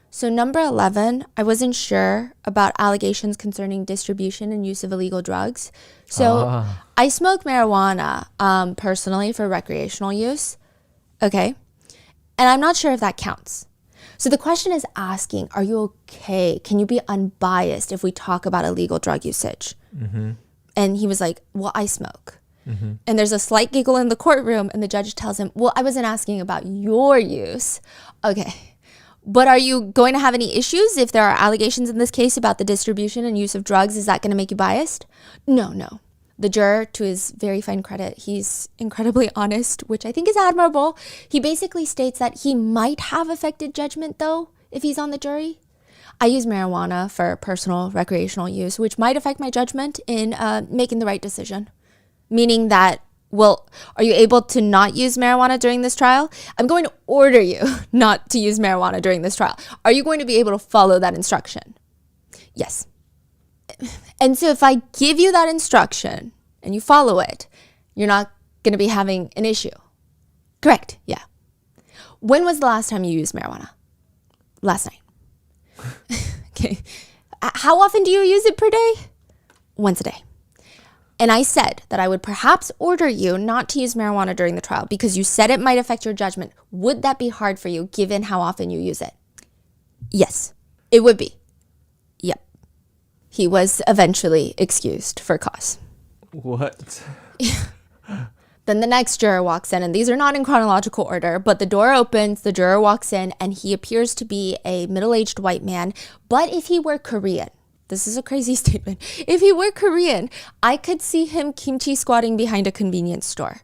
So number 11, I wasn't sure about allegations concerning distribution and use of illegal drugs. So I smoke marijuana personally for recreational use. Okay. And I'm not sure if that counts. So the question is asking, are you okay? Can you be unbiased if we talk about illegal drug usage? And he was like, well, I smoke. And there's a slight giggle in the courtroom, and the judge tells him, well, I wasn't asking about your use. Okay. But are you going to have any issues if there are allegations in this case about the distribution and use of drugs? Is that going to make you biased? No. The juror, to his very fine credit, he's incredibly honest, which I think is admirable. He basically states that he might have affected judgment, though, if he's on the jury. I use marijuana for personal recreational use, which might affect my judgment in making the right decision. Meaning that, well, are you able to not use marijuana during this trial? I'm going to order you not to use marijuana during this trial. Are you going to be able to follow that instruction? Yes. And so if I give you that instruction and you follow it, you're not going to be having an issue. Correct. Yeah. When was the last time you used marijuana? Last night. Okay. How often do you use it per day? Once a day. And I said that I would perhaps order you not to use marijuana during the trial because you said it might affect your judgment. Would that be hard for you given how often you use it? Yes, it would be. Yep. He was eventually excused for cause. What? Then the next juror walks in, and these are not in chronological order, but the door opens, the juror walks in, and he appears to be a middle-aged white man. But if he were Korean, this is a crazy statement. If he were Korean, I could see him kimchi squatting behind a convenience store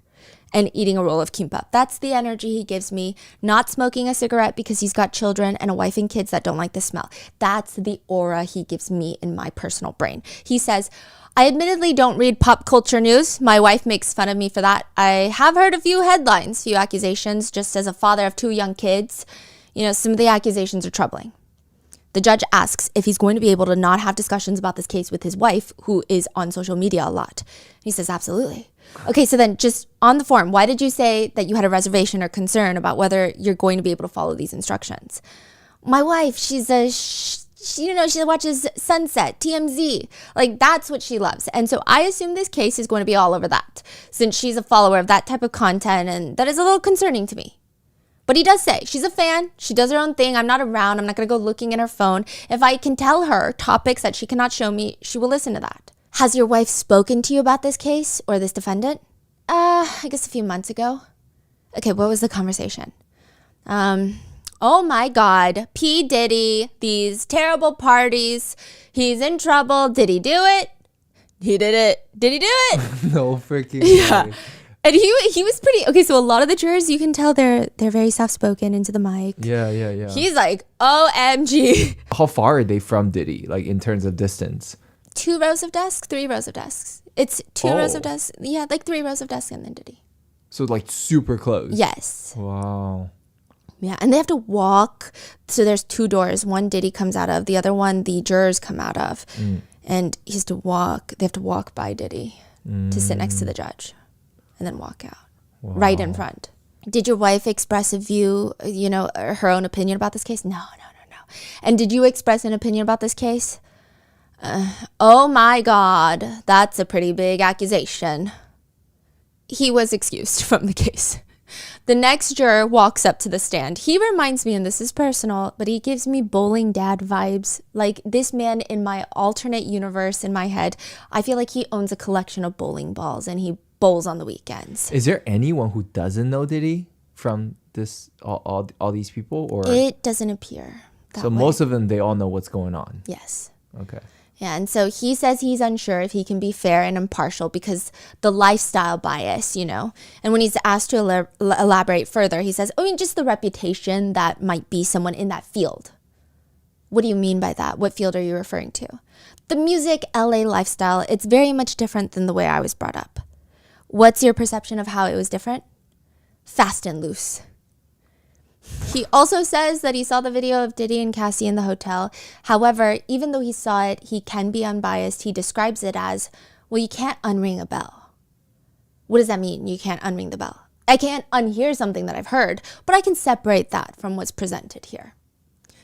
and eating a roll of kimbap. That's the energy he gives me. Not smoking a cigarette because he's got children and a wife and kids that don't like the smell. That's the aura he gives me in my personal brain. He says, I admittedly don't read pop culture news. My wife makes fun of me for that. I have heard a few headlines, few accusations, just as a father of 2 young kids. Some of the accusations are troubling. The judge asks if he's going to be able to not have discussions about this case with his wife, who is on social media a lot. He says, absolutely. Okay, so then just on the form, why did you say that you had a reservation or concern about whether you're going to be able to follow these instructions? My wife, she watches Sunset, TMZ. Like, that's what she loves. And so I assume this case is going to be all over that, since she's a follower of that type of content, and that is a little concerning to me. But he does say she's a fan. She does her own thing. I'm not around. I'm not going to go looking in her phone. If I can tell her topics that she cannot show me, she will listen to that. Has your wife spoken to you about this case or this defendant? I guess a few months ago. Okay, what was the conversation? Oh my God, P. Diddy, these terrible parties. He's in trouble. Did he do it? He did it. Did he do it? No freaking Yeah. way. And he was pretty, okay, so a lot of the jurors, you can tell they're very soft-spoken into the mic. Yeah. He's like, OMG. How far are they from Diddy, like in terms of distance? 2 rows of desks, 3 rows of desks. It's 2 rows of desks. Yeah, like 3 rows of desks and then Diddy. So like super close. Yes. Wow. Yeah, and they have to walk. So there's 2 doors. One Diddy comes out of, the other one the jurors come out of. And he has to walk. They have to walk by Diddy to sit next to the judge and then walk out right in front. Did your wife express a view, her own opinion about this case? No. And did you express an opinion about this case? Oh my God, that's a pretty big accusation. He was excused from the case. The next juror walks up to the stand. He reminds me, and this is personal, but he gives me bowling dad vibes. Like, this man in my alternate universe in my head, I feel like he owns a collection of bowling balls and he bowls on the weekends. Is there anyone who doesn't know Diddy from this all these people, or it doesn't appear that so way. most of them, they all know what's going on? Yes. Okay. Yeah, and so he says he's unsure if he can be fair and impartial because the lifestyle bias, And when he's asked to elaborate further, he says, just the reputation that might be someone in that field. What do you mean by that? What field are you referring to? The music LA lifestyle, it's very much different than the way I was brought up. What's your perception of how it was different? Fast and loose. He also says that he saw the video of Diddy and Cassie in the hotel. However, even though he saw it, he can be unbiased. He describes it as, well, you can't unring a bell. What does that mean? You can't unring the bell. I can't unhear something that I've heard, but I can separate that from what's presented here.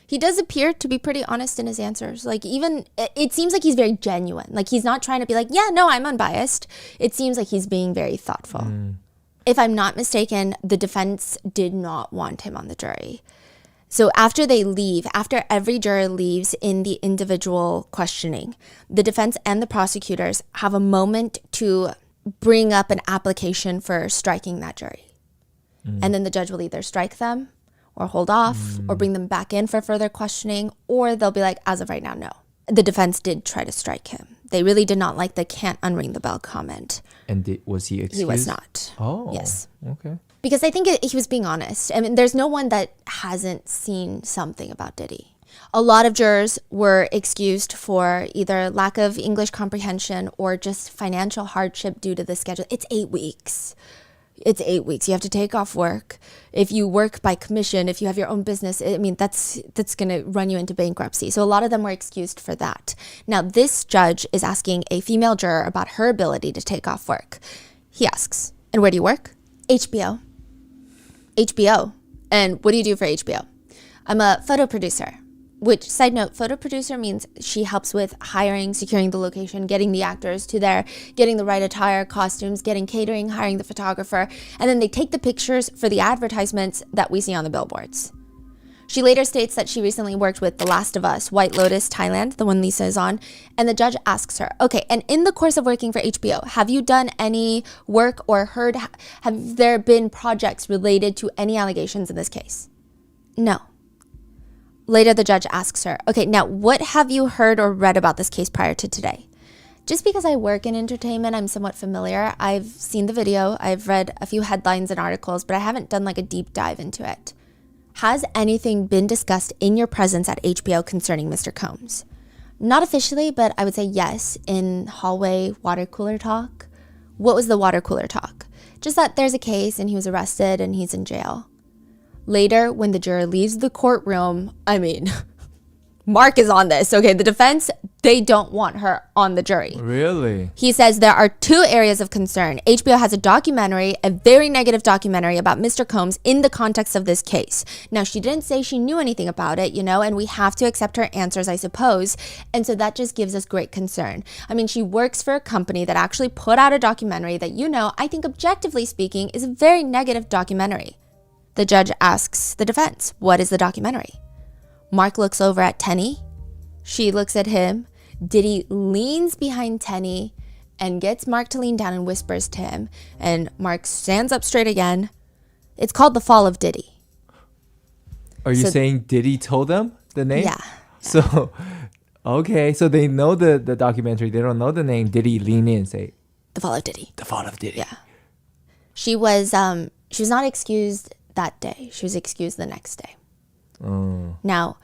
He does appear to be pretty honest in his answers. Like, even, it seems like he's very genuine. Like, he's not trying to be like, yeah, no, I'm unbiased. It seems like he's being very thoughtful. If I'm not mistaken, the defense did not want him on the jury. So after every juror leaves in the individual questioning, the defense and the prosecutors have a moment to bring up an application for striking that jury. And then the judge will either strike them or hold off or bring them back in for further questioning, or they'll be like, as of right now, no. The defense did try to strike him. They really did not like the can't unring the bell comment. And was he excused? He was not. Oh. Yes. Okay. Because I think he was being honest. I mean, there's no one that hasn't seen something about Diddy. A lot of jurors were excused for either lack of English comprehension or just financial hardship due to the schedule. It's 8 weeks. It's 8 weeks. You have to take off work. If you work by commission, if you have your own business, I mean, that's going to run you into bankruptcy. So a lot of them were excused for that. Now, this judge is asking a female juror about her ability to take off work. He asks, and where do you work? HBO. HBO. And what do you do for HBO? I'm a photo producer. Which, side note, photo producer means she helps with hiring, securing the location, getting the actors to there, getting the right attire, costumes, getting catering, hiring the photographer, and then they take the pictures for the advertisements that we see on the billboards. She later states that she recently worked with The Last of Us, White Lotus, Thailand, the one Lisa is on. And the judge asks her, okay, and in the course of working for HBO, have you done any work or have there been projects related to any allegations in this case? No. Later, the judge asks her, okay, now what have you heard or read about this case prior to today? Just because I work in entertainment, I'm somewhat familiar. I've seen the video, I've read a few headlines and articles, but I haven't done like a deep dive into it. Has anything been discussed in your presence at HBO concerning Mr. Combs? Not officially, but I would say yes, in hallway water cooler talk. What was the water cooler talk? Just that there's a case and he was arrested and he's in jail. Later, when the juror leaves the courtroom, Mark is on this. Okay, the defense, they don't want her on the jury. Really? He says there are two areas of concern. HBO has a documentary, a very negative documentary about Mr. Combs in the context of this case. Now, she didn't say she knew anything about it, and we have to accept her answers, I suppose. And so that just gives us great concern. She works for a company that actually put out a documentary that, I think objectively speaking, is a very negative documentary. The judge asks the defense, what is the documentary? Mark looks over at Tenny. She looks at him. Diddy leans behind Tenny and gets Mark to lean down and whispers to him. And Mark stands up straight again. It's called The Fall of Diddy. Are you saying Diddy told them the name? Yeah. So, okay. So they know the documentary. They don't know the name. Diddy lean in and say, The Fall of Diddy. The Fall of Diddy. Yeah. She was not excused that day. She was excused the next day. Now,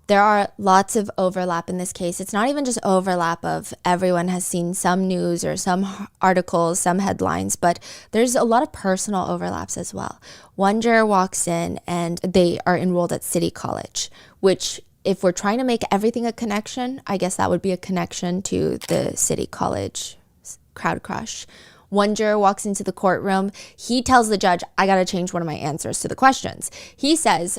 there are lots of overlap in this case. It's not even just overlap of everyone has seen some news or some articles, some headlines, but there's a lot of personal overlaps as well. One juror walks in and they are enrolled at City College, which if we're trying to make everything a connection, I guess that would be a connection to the City College crowd crush. One juror walks into the courtroom. He tells the judge, I got to change one of my answers to the questions. He says,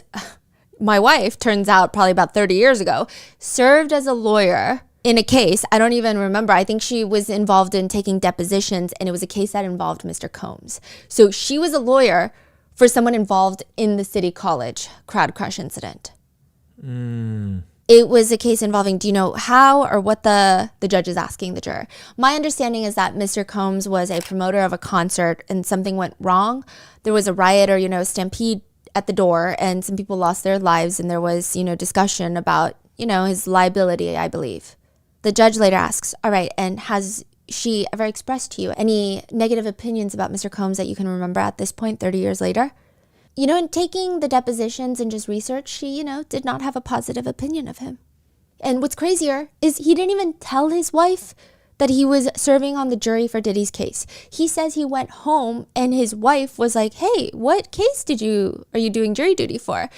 my wife, turns out probably about 30 years ago, served as a lawyer in a case. I don't even remember. I think she was involved in taking depositions, and it was a case that involved Mr. Combs. So she was a lawyer for someone involved in the City College crowd crush incident. It was a case involving, do you know how or what the judge is asking the juror? My understanding is that Mr. Combs was a promoter of a concert and something went wrong. There was a riot or, a stampede at the door and some people lost their lives and there was, discussion about, his liability, I believe. The judge later asks, all right, and has she ever expressed to you any negative opinions about Mr. Combs that you can remember at this point, 30 years later? In taking the depositions and just research, she, did not have a positive opinion of him. And what's crazier is he didn't even tell his wife that he was serving on the jury for Diddy's case. He says he went home and his wife was like, hey, what case are you doing jury duty for?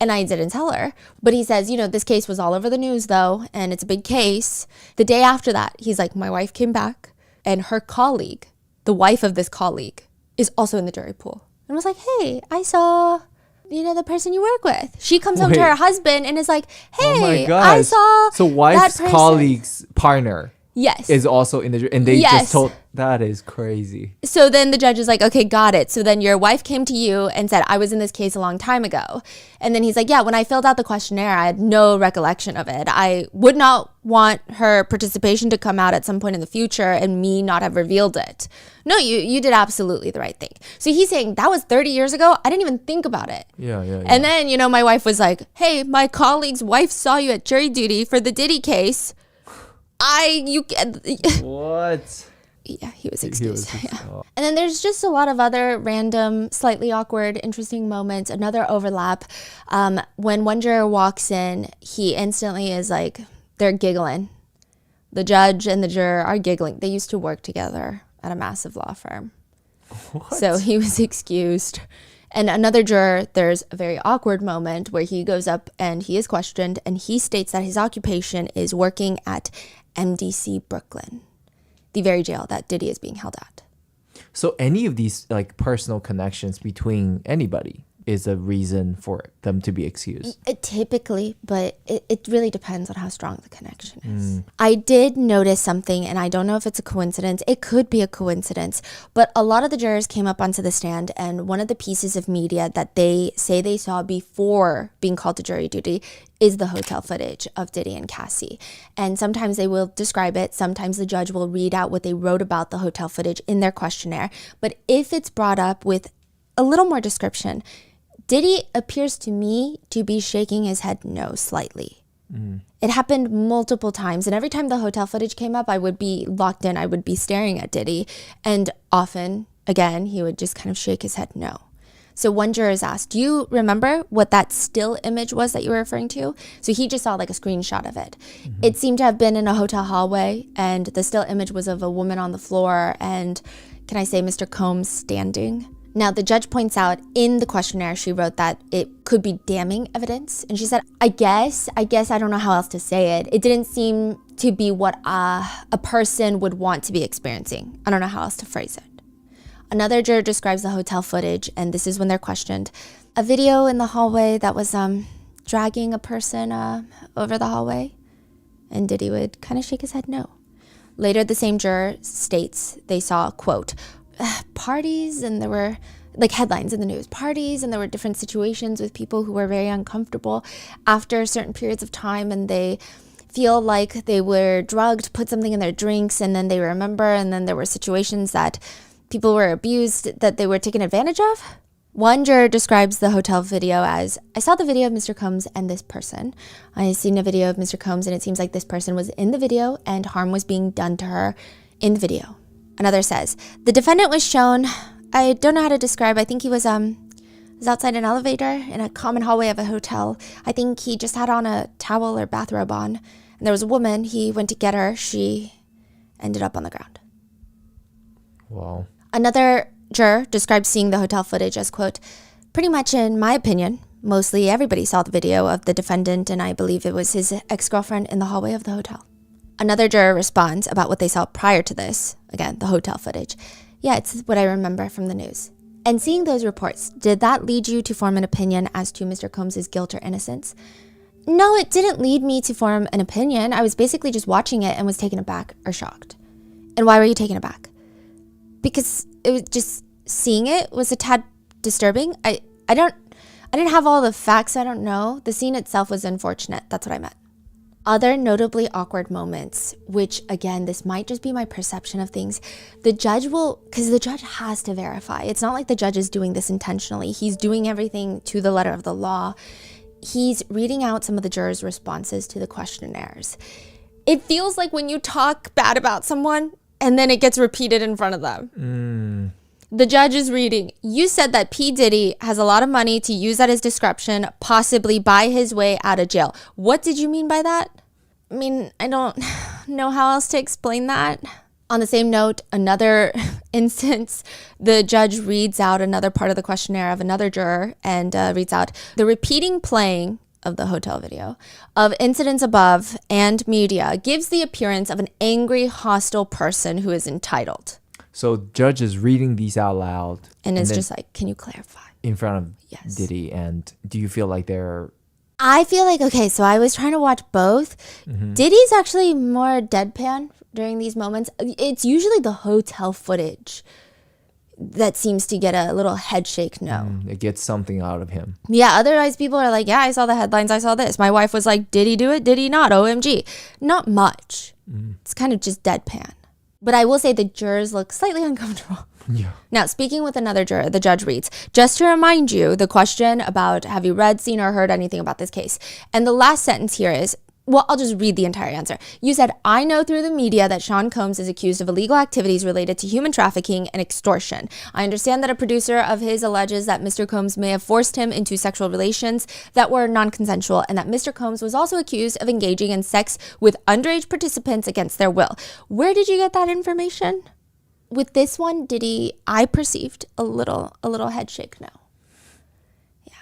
And I didn't tell her. But he says, this case was all over the news though, and it's a big case. The day after that, he's like, my wife came back and her colleague, the wife of this colleague, is also in the jury pool. And was like, hey, I saw, the person you work with. She comes home to her husband and is like, hey, I saw So wife's colleague's partner yes is also in the jury. And they just told, that is crazy. So then the judge is like, okay, got it. So then your wife came to you and said, I was in this case a long time ago. And then he's like, yeah, when I filled out the questionnaire, I had no recollection of it. I would not want her participation to come out at some point in the future and me not have revealed it. No, you did absolutely the right thing. So he's saying that was 30 years ago. I didn't even think about it. Yeah. And then, my wife was like, hey, my colleague's wife saw you at jury duty for the Diddy case. What? Yeah, he was excused. Yeah. And then there's just a lot of other random, slightly awkward, interesting moments. Another overlap. When one juror walks in, he instantly is like, they're giggling. The judge and the juror are giggling. They used to work together at a massive law firm. What? So he was excused. And another juror, there's a very awkward moment where he goes up and he is questioned and he states that his occupation is working at MDC Brooklyn, the very jail that Diddy is being held at. So any of these personal connections between anybody, is a reason for them to be excused. Typically, but it really depends on how strong the connection is. I did notice something, and I don't know if it's a coincidence. It could be a coincidence, but a lot of the jurors came up onto the stand, and one of the pieces of media that they say they saw before being called to jury duty is the hotel footage of Diddy and Cassie. And sometimes they will describe it. Sometimes the judge will read out what they wrote about the hotel footage in their questionnaire. But if it's brought up with a little more description, Diddy appears to me to be shaking his head no slightly. It happened multiple times, and every time the hotel footage came up, I would be locked in. I would be staring at Diddy, and often, again, he would just kind of shake his head no. So one juror is asked, do you remember what that still image was that you were referring to? So he just saw like a screenshot of it. It seemed to have been in a hotel hallway, and the still image was of a woman on the floor and, can I say, Mr. Combs standing. Now, the judge points out in the questionnaire, she wrote that it could be damning evidence. And she said, I guess I don't know how else to say it. It didn't seem to be what a person would want to be experiencing. I don't know how else to phrase it. Another juror describes the hotel footage, and this is when they're questioned. A video in the hallway that was dragging a person over the hallway. And Diddy would kind of shake his head no. Later, the same juror states they saw, quote, parties, and there were like headlines in the news, parties, and there were different situations with people who were very uncomfortable after certain periods of time, and they feel like they were drugged, put something in their drinks, and then they remember, and then there were situations that people were abused, that they were taken advantage of. One juror describes the hotel video as, I saw the video of Mr. Combs and this person. I seen a video of Mr. Combs, and it seems like this person was in the video and harm was being done to her in the video. Another says, the defendant was shown, I don't know how to describe, I think he was outside an elevator in a common hallway of a hotel. I think he just had on a towel or bathrobe on. And there was a woman, he went to get her, she ended up on the ground. Wow. Another juror described seeing the hotel footage as, quote, pretty much in my opinion, mostly everybody saw the video of the defendant, and I believe it was his ex-girlfriend in the hallway of the hotel. Another juror responds about what they saw prior to this, again, the hotel footage. Yeah, it's what I remember from the news. And seeing those reports, did that lead you to form an opinion as to Mr. Combs' guilt or innocence? No, it didn't lead me to form an opinion. I was basically just watching it and was taken aback or shocked. And why were you taken aback? Because it was just seeing it was a tad disturbing. I didn't have all the facts. I don't know. The scene itself was unfortunate. That's what I meant. Other notably awkward moments, which again, this might just be my perception of things. The judge because the judge has to verify. It's not like the judge is doing this intentionally. He's doing everything to the letter of the law. He's reading out some of the jurors' responses to the questionnaires. It feels like when you talk bad about someone and then it gets repeated in front of them. The judge is reading, you said that P. Diddy has a lot of money to use at his discretion, possibly buy his way out of jail. What did you mean by that? I mean, I don't know how else to explain that. On the same note, another instance, the judge reads out another part of the questionnaire of another juror and reads out the repeating playing of the hotel video of incidents above and media gives the appearance of an angry, hostile person who is entitled. So judge is reading these out loud. And it's just like, can you clarify? In front of Diddy. And do you feel like I feel like, okay, so I was trying to watch both. Diddy's actually more deadpan during these moments. It's usually the hotel footage that seems to get a little head shake no. It gets something out of him. Yeah, otherwise people are like, yeah, I saw the headlines, I saw this. My wife was like, did he do it? Did he not? OMG. Not much. It's kind of just deadpan. But I will say the jurors look slightly uncomfortable. Yeah. Now, speaking with another juror, the judge reads, just to remind you, the question about have you read, seen, or heard anything about this case? And the last sentence here is, well, I'll just read the entire answer. You said, I know through the media that Sean Combs is accused of illegal activities related to human trafficking and extortion. I understand that a producer of his alleges that Mr. Combs may have forced him into sexual relations that were non-consensual, and that Mr. Combs was also accused of engaging in sex with underage participants against their will. Where did you get that information? With this one, I perceived a little head shake no. Yeah.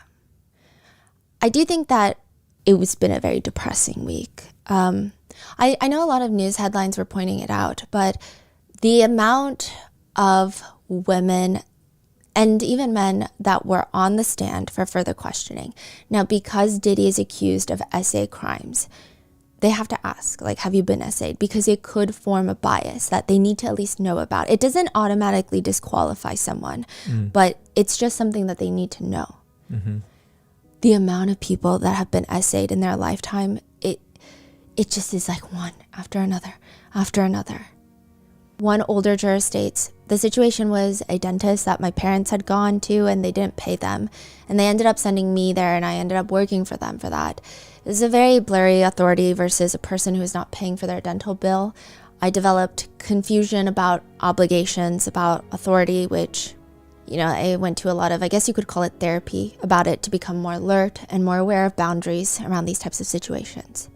I do think that it was been a very depressing week. I know a lot of news headlines were pointing it out, but the amount of women and even men that were on the stand for further questioning. Now, because Diddy is accused of essay crimes, they have to ask, like, have you been essayed? Because it could form a bias that they need to at least know about. It doesn't automatically disqualify someone, but it's just something that they need to know. The amount of people that have been essayed in their lifetime, it just is like one after another, after another. One older juror states, the situation was a dentist that my parents had gone to and they didn't pay them. And they ended up sending me there and I ended up working for them for that. It was a very blurry authority versus a person who is not paying for their dental bill. I developed confusion about obligations, about authority, which, I went to a lot of, I guess you could call it therapy about it to become more alert and more aware of boundaries around these types of situations.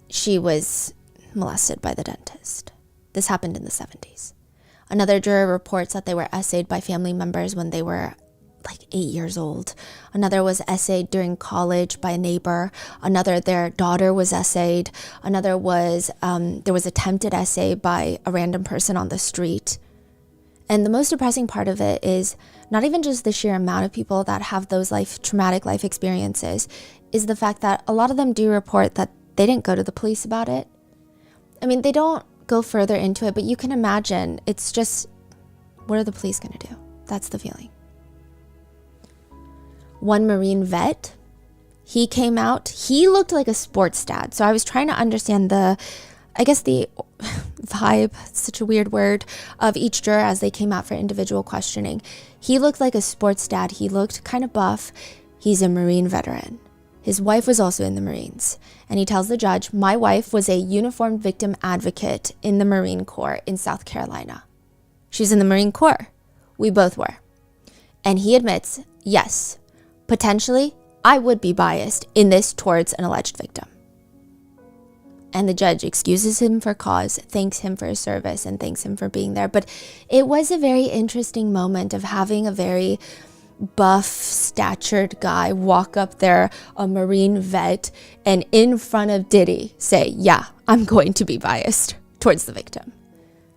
She was molested by the dentist. This happened in the 70s. Another juror reports that they were essayed by family members when they were like 8 years old. Another was essayed during college by a neighbor. Another, their daughter was essayed. Another was, there was attempted essay by a random person on the street. And the most depressing part of it is not even just the sheer amount of people that have those traumatic life experiences, is the fact that a lot of them do report that they didn't go to the police about it. I mean, they don't go further into it, but you can imagine it's just, what are the police going to do? That's the feeling. One Marine vet, he came out, he looked like a sports dad. So I was trying to understand the vibe, such a weird word, of each juror as they came out for individual questioning. He looked like a sports dad. He looked kind of buff. He's a Marine veteran. His wife was also in the Marines. And he tells the judge, my wife was a uniformed victim advocate in the Marine Corps in South Carolina. She's in the Marine Corps. We both were. And he admits, yes, potentially, I would be biased in this towards an alleged victim. And the judge excuses him for cause, thanks him for his service, and thanks him for being there. But it was a very interesting moment of having a very buff, statured guy walk up there, a Marine vet, and in front of Diddy say, yeah, I'm going to be biased towards the victim.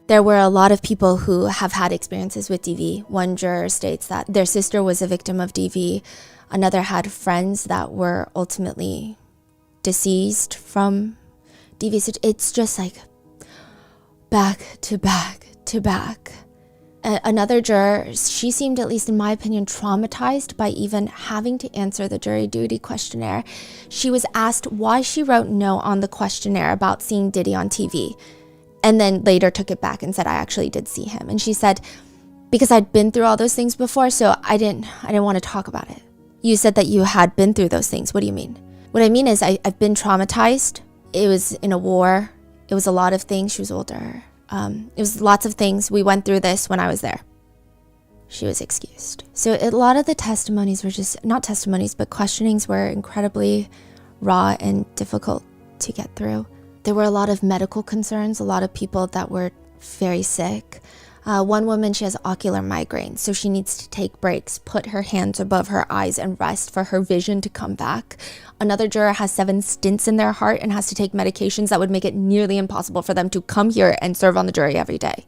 There were a lot of people who have had experiences with DV. One juror states that their sister was a victim of DV. Another had friends that were ultimately deceased from DV. It's just like back to back to back. Another juror, she seemed, at least in my opinion, traumatized by even having to answer the jury duty questionnaire. She was asked why she wrote no on the questionnaire about seeing Diddy on TV, and then later took it back and said, I actually did see him. And she said, because I'd been through all those things before, so I didn't want to talk about it. You said that you had been through those things. What do you mean? What I mean is I've been traumatized. It was in a war. It was a lot of things. She was older. It was lots of things. We went through this when I was there. She was excused. So a lot of the testimonies were just, not testimonies, but questionings were incredibly raw and difficult to get through. There were a lot of medical concerns, a lot of people that were very sick. One woman, she has ocular migraine, so she needs to take breaks, put her hands above her eyes and rest for her vision to come back. Another juror has 7 stents in their heart and has to take medications that would make it nearly impossible for them to come here and serve on the jury every day.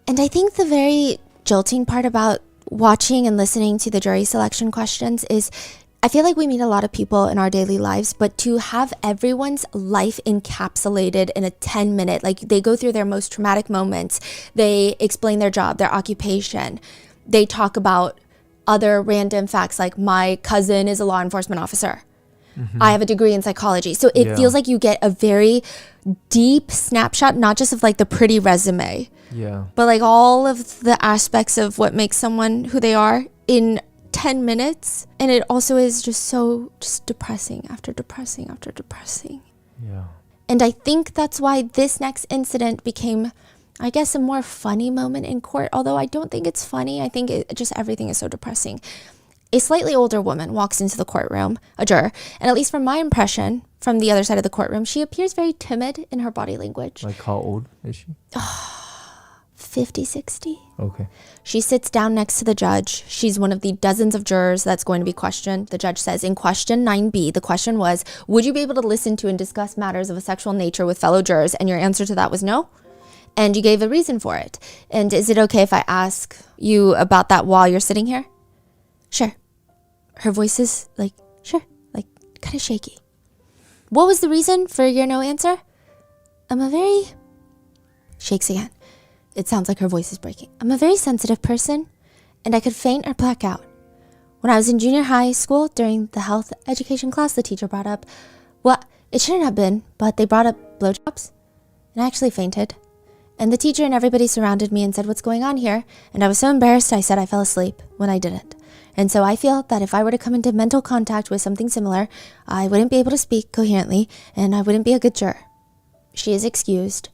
And I think the very jolting part about watching and listening to the jury selection questions is I feel like we meet a lot of people in our daily lives, but to have everyone's life encapsulated in a 10-minute, like they go through their most traumatic moments, they explain their job, their occupation, they talk about other random facts like my cousin is a law enforcement officer. I have a degree in psychology. So it feels like you get a very deep snapshot, not just of like the pretty resume, but like all of the aspects of what makes someone who they are in 10 minutes. And it also is just so depressing after depressing after depressing. Yeah. And I think that's why this next incident became, I guess, a more funny moment in court. Although I don't think it's funny. I think just everything is so depressing. A slightly older woman walks into the courtroom, a juror, and at least from my impression from the other side of the courtroom, she appears very timid in her body language. Like how old is she? 50, 60. Okay. She sits down next to the judge. She's one of the dozens of jurors that's going to be questioned. The judge says, in question 9B, the question was, would you be able to listen to and discuss matters of a sexual nature with fellow jurors? And your answer to that was no. And you gave a reason for it. And is it okay if I ask you about that while you're sitting here? Sure. Her voice is like, sure, like kind of shaky. What was the reason for your no answer? Shakes again. It sounds like her voice is breaking. I'm a very sensitive person, and I could faint or black out. When I was in junior high school, during the health education class, the teacher brought up, well, it shouldn't have been, but they brought up blowjobs, and I actually fainted. And the teacher and everybody surrounded me and said, what's going on here? And I was so embarrassed, I said I fell asleep when I didn't. And so I feel that if I were to come into mental contact with something similar, I wouldn't be able to speak coherently, and I wouldn't be a good juror. She is excused.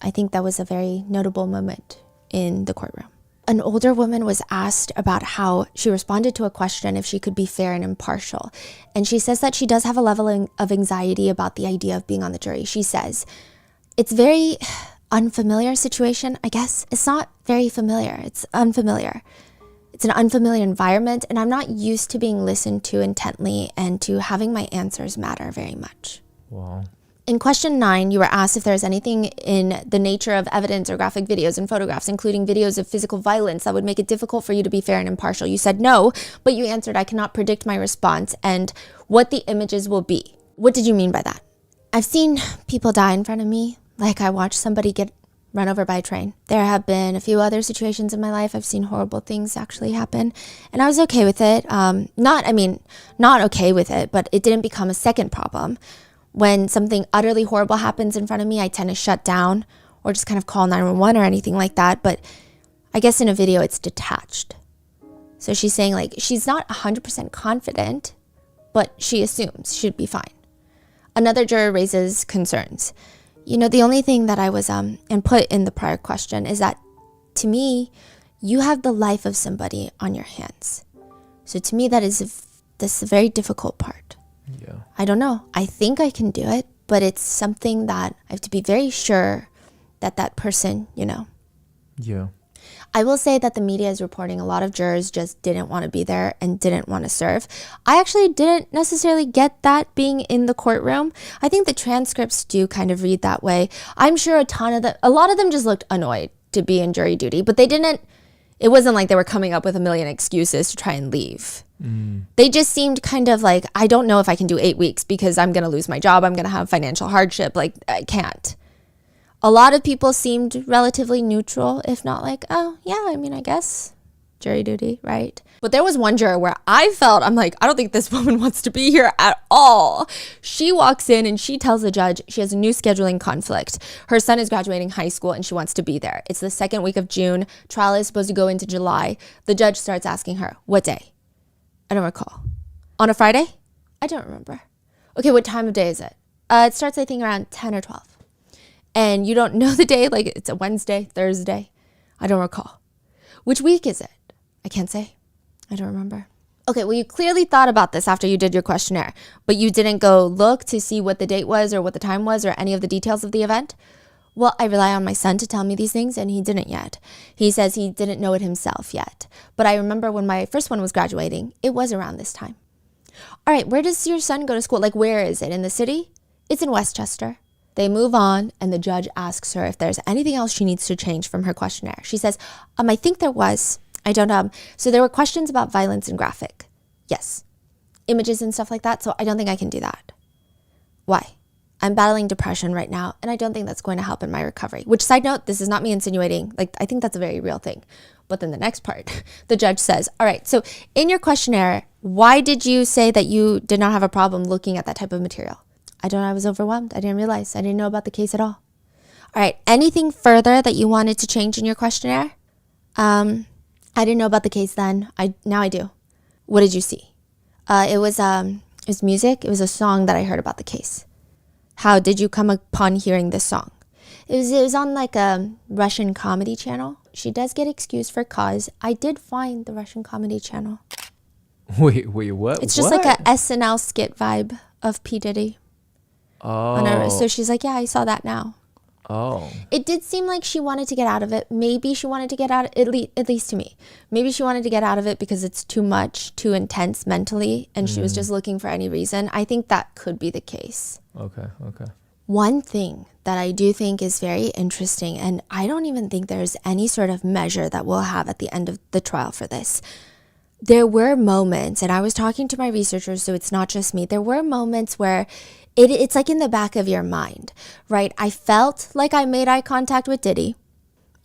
I think that was a very notable moment in the courtroom. An older woman was asked about how she responded to a question if she could be fair and impartial. And she says that she does have a level of anxiety about the idea of being on the jury. She says, it's very unfamiliar situation, I guess. It's not very familiar. It's unfamiliar. It's an unfamiliar environment, and I'm not used to being listened to intently and to having my answers matter very much. Wow. In question 9, you were asked if there's anything in the nature of evidence or graphic videos and photographs, including videos of physical violence, that would make it difficult for you to be fair and impartial. You said no, but you answered, I cannot predict my response and what the images will be. What did you mean by that? I've seen people die in front of me, like I watched somebody get run over by a train. There have been a few other situations in my life. I've seen horrible things actually happen, and I was okay with it. Not okay with it, but it didn't become a second problem. When something utterly horrible happens in front of me, I tend to shut down or just kind of call 911 or anything like that. But I guess in a video, it's detached. So she's saying like she's not 100% confident, but she assumes she'd be fine. Another juror raises concerns. You know, the only thing that I was and put in the prior question is that to me, you have the life of somebody on your hands. So to me, this is a very difficult part. Yeah. I don't know. I think I can do it, but it's something that I have to be very sure that person, Yeah. I will say that the media is reporting a lot of jurors just didn't want to be there and didn't want to serve. I actually didn't necessarily get that being in the courtroom. I think the transcripts do kind of read that way. I'm sure a lot of them just looked annoyed to be in jury duty, but it wasn't like they were coming up with a million excuses to try and leave. They just seemed kind of like, I don't know if I can do 8 weeks because I'm going to lose my job. I'm going to have financial hardship. Like, I can't. A lot of people seemed relatively neutral, if not like, oh, yeah, I guess jury duty, right? But there was one juror where I'm like, I don't think this woman wants to be here at all. She walks in and she tells the judge she has a new scheduling conflict. Her son is graduating high school and she wants to be there. It's the second week of June. Trial is supposed to go into July. The judge starts asking her, what day? I don't recall. On a Friday? I don't remember. Okay, what time of day is it? It starts, I think, around 10 or 12. And you don't know the day, like it's a Wednesday, Thursday. I don't recall. Which week is it? I can't say. I don't remember. Okay, well, you clearly thought about this after you did your questionnaire, but you didn't go look to see what the date was or what the time was or any of the details of the event? Well, I rely on my son to tell me these things, and he didn't yet. He says he didn't know it himself yet. But I remember when my first one was graduating, it was around this time. All right, where does your son go to school? Like, where is it? In the city? It's in Westchester. They move on, and the judge asks her if there's anything else she needs to change from her questionnaire. She says, I think there was. I don't know. So there were questions about violence and graphic. Yes. Images and stuff like that. So I don't think I can do that. Why? I'm battling depression right now, and I don't think that's going to help in my recovery. Which, side note, this is not me insinuating. Like, I think that's a very real thing. But then the next part, the judge says, all right, so in your questionnaire, why did you say that you did not have a problem looking at that type of material? I don't know. I was overwhelmed. I didn't realize. I didn't know about the case at all. All right. Anything further that you wanted to change in your questionnaire? I didn't know about the case then. Now I do. What did you see? It was music. It was a song that I heard about the case. How did you come upon hearing this song? It was on like a Russian comedy channel. She does get excused for cause. I did find the Russian comedy channel. Wait, what? It's just like a SNL skit vibe of P. Diddy. Oh. So she's like, yeah, I saw that now. Oh. It did seem like she wanted to get out of it. Maybe she wanted to get out, at least to me. Maybe she wanted to get out of it because it's too much, too intense mentally, and she was just looking for any reason. I think that could be the case. Okay. One thing that I do think is very interesting, and I don't even think there's any sort of measure that we'll have at the end of the trial for this. There were moments, and I was talking to my researchers, so it's not just me. There were moments where it's like in the back of your mind, right? I felt like I made eye contact with Diddy.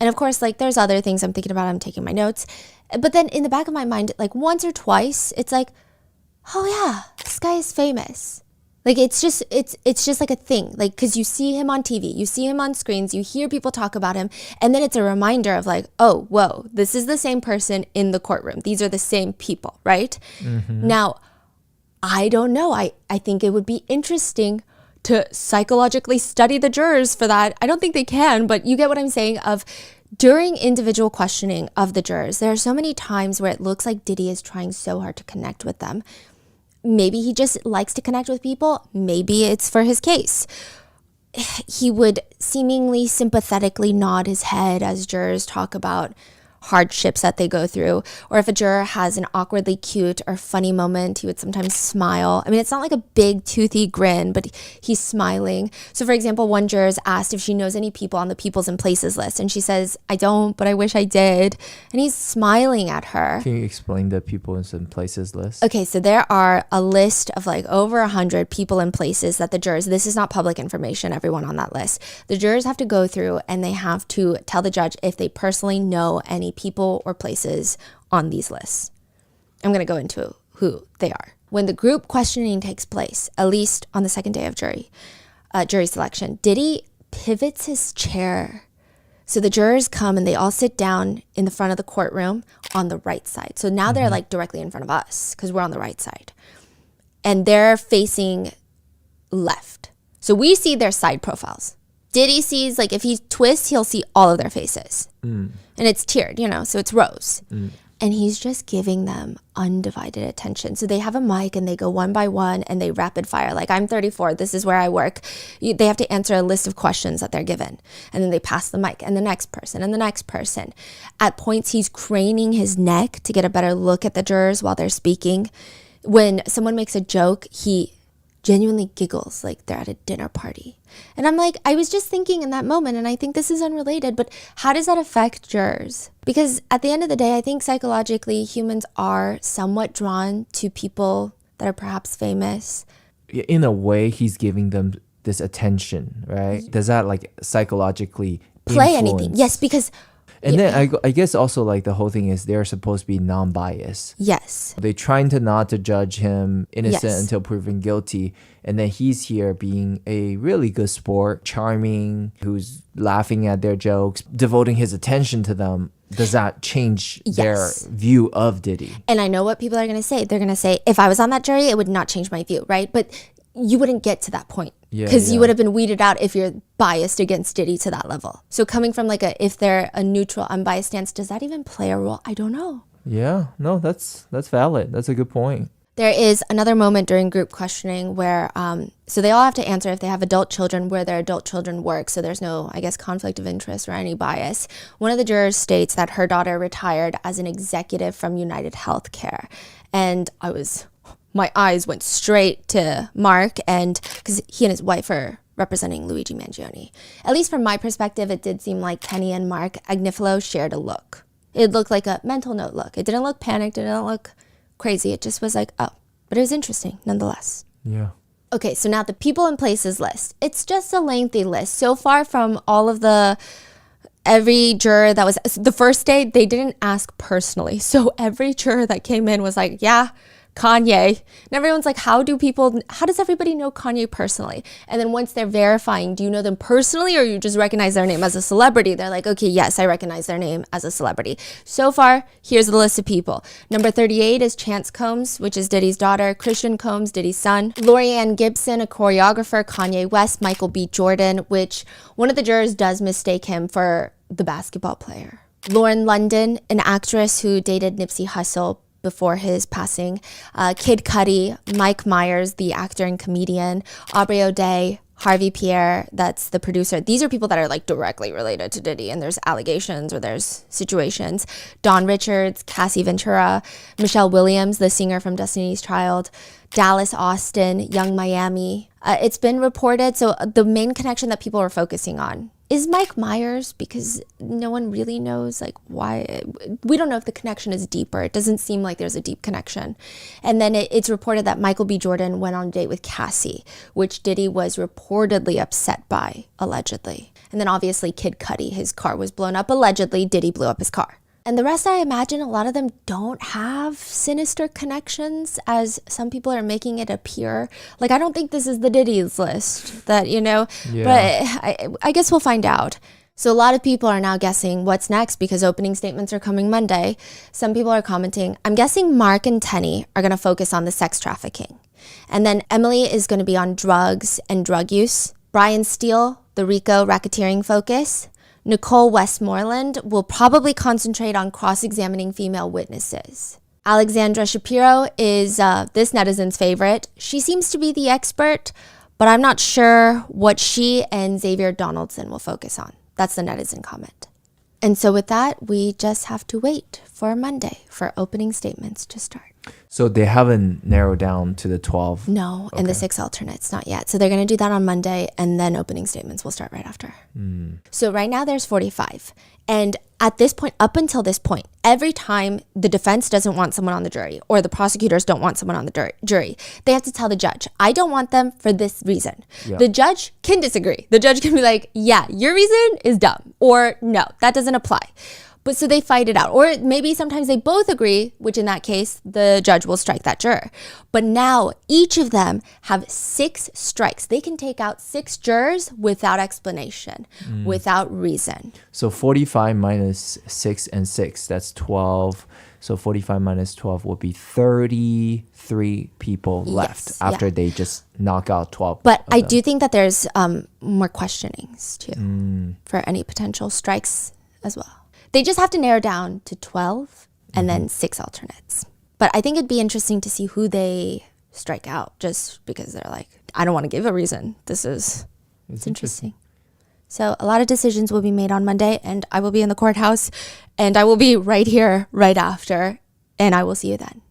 And of course, like there's other things I'm thinking about. I'm taking my notes. But then in the back of my mind, like once or twice, it's like, oh yeah, this guy is famous. Like it's just like a thing. Like, cause you see him on TV, you see him on screens, you hear people talk about him. And then it's a reminder of like, oh, whoa, this is the same person in the courtroom. These are the same people, right? Mm-hmm. Now, I don't know. I think it would be interesting to psychologically study the jurors for that. I don't think they can, but you get what I'm saying of during individual questioning of the jurors, there are so many times where it looks like Diddy is trying so hard to connect with them. Maybe he just likes to connect with people. Maybe it's for his case. He would seemingly sympathetically nod his head as jurors talk about hardships that they go through. Or if a juror has an awkwardly cute or funny moment, he would sometimes smile. I mean, it's not like a big toothy grin, but he's smiling. So for example, one juror is asked if she knows any people on the peoples and places list. And she says, I don't, but I wish I did. And he's smiling at her. Can you explain the people and places list? Okay, so there are a list of like over 100 people and places that the jurors, this is not public information, everyone on that list. The jurors have to go through and they have to tell the judge if they personally know any people or places on these lists. I'm going to go into who they are. When the group questioning takes place, at least on the second day of jury selection, Diddy pivots his chair. So the jurors come and they all sit down in the front of the courtroom on the right side. So now they're like directly in front of us because we're on the right side. And they're facing left. So we see their side profiles. Diddy sees, like if he twists, he'll see all of their faces. And it's tiered, so it's rows. And he's just giving them undivided attention. So they have a mic and they go one by one and they rapid fire. Like, I'm 34, this is where I work. They have to answer a list of questions that they're given. And then they pass the mic and the next person and the next person. At points, he's craning his neck to get a better look at the jurors while they're speaking. When someone makes a joke, he genuinely giggles like they're at a dinner party. And I'm like, I was just thinking in that moment, and I think this is unrelated, but how does that affect jurors? Because at the end of the day, I think psychologically humans are somewhat drawn to people that are perhaps famous. In a way, he's giving them this attention, right? Does that like psychologically play influence? anything? Yes, because... And then I guess also like the whole thing is they're supposed to be non-biased. Yes. They're trying to not to judge him innocent Yes. until proven guilty. And then he's here being a really good sport, charming, who's laughing at their jokes, devoting his attention to them. Does that change their Yes. view of Diddy? And I know what people are going to say. They're going to say, if I was on that jury, it would not change my view, right? But you wouldn't get to that point because you would have been weeded out if you're biased against Diddy to that level. So coming from like if they're a neutral, unbiased stance, does that even play a role? I don't know. Yeah, no, that's valid. That's a good point. There is another moment during group questioning where, so they all have to answer if they have adult children where their adult children work. So there's no, I guess, conflict of interest or any bias. One of the jurors states that her daughter retired as an executive from United Healthcare. And my eyes went straight to Mark, and because he and his wife are representing Luigi Mangione. At least from my perspective, it did seem like Kenny and Mark Agnifilo shared a look. It looked like a mental note look. It didn't look panicked. It didn't look crazy. It just was like, oh, but it was interesting nonetheless. Yeah. Okay, so now the people and places list. It's just a lengthy list. So far from all of every juror that was, the first day, they didn't ask personally. So every juror that came in was like, yeah, Kanye. And everyone's like, how does everybody know Kanye personally? And then once they're verifying, do you know them personally or you just recognize their name as a celebrity? They're like, okay, yes, I recognize their name as a celebrity. So far, here's the list of people. Number 38 is Chance Combs, which is Diddy's daughter. Christian Combs, Diddy's son. Lori Ann Gibson, a choreographer. Kanye West, Michael B. Jordan, which one of the jurors does mistake him for the basketball player. Lauren London, an actress who dated Nipsey Hussle before his passing, Kid Cudi, Mike Myers, the actor and comedian, Aubrey O'Day, Harvey Pierre, that's the producer. These are people that are like directly related to Diddy, and there's allegations or there's situations. Dawn Richards, Cassie Ventura, Michelle Williams, the singer from Destiny's Child, Dallas Austin, Young Miami, It's been reported. So the main connection that people are focusing on is Mike Myers, because no one really knows like why. We don't know if the connection is deeper. It doesn't seem like there's a deep connection. And then it's reported that Michael B. Jordan went on a date with Cassie, which Diddy was reportedly upset by, allegedly. And then obviously Kid Cudi, his car was blown up. Allegedly, Diddy blew up his car. And the rest, I imagine a lot of them don't have sinister connections as some people are making it appear. Like, I don't think this is the Diddy's list that, but I guess we'll find out. So a lot of people are now guessing what's next because opening statements are coming Monday. Some people are commenting, I'm guessing Mark and Tenny are going to focus on the sex trafficking. And then Emily is going to be on drugs and drug use. Brian Steele, the RICO racketeering focus. Nicole Westmoreland will probably concentrate on cross-examining female witnesses. Alexandra Shapiro is this netizen's favorite. She seems to be the expert, but I'm not sure what she and Xavier Donaldson will focus on. That's the netizen comment. And so with that, we just have to wait for Monday for opening statements to start. So they haven't narrowed down to the 12? No, and the 6 alternates, not yet. So they're going to do that on Monday, and then opening statements will start right after. So right now there's 45. And at this point, up until this point, every time the defense doesn't want someone on the jury or the prosecutors don't want someone on the jury, they have to tell the judge, I don't want them for this reason. Yeah. The judge can disagree. The judge can be like, yeah, your reason is dumb, or no, that doesn't apply. But so they fight it out. Or maybe sometimes they both agree, which in that case, the judge will strike that juror. But now each of them have 6 strikes. They can take out 6 jurors without explanation, without reason. So 45 minus 6 and 6, that's 12. So 45 minus 12 would be 33 people left after they just knock out 12. But I do think that there's more questionings too for any potential strikes as well. They just have to narrow down to 12 and then 6 alternates. But I think it'd be interesting to see who they strike out just because they're like, I don't want to give a reason. It's interesting. So a lot of decisions will be made on Monday, and I will be in the courthouse, and I will be right here right after, and I will see you then.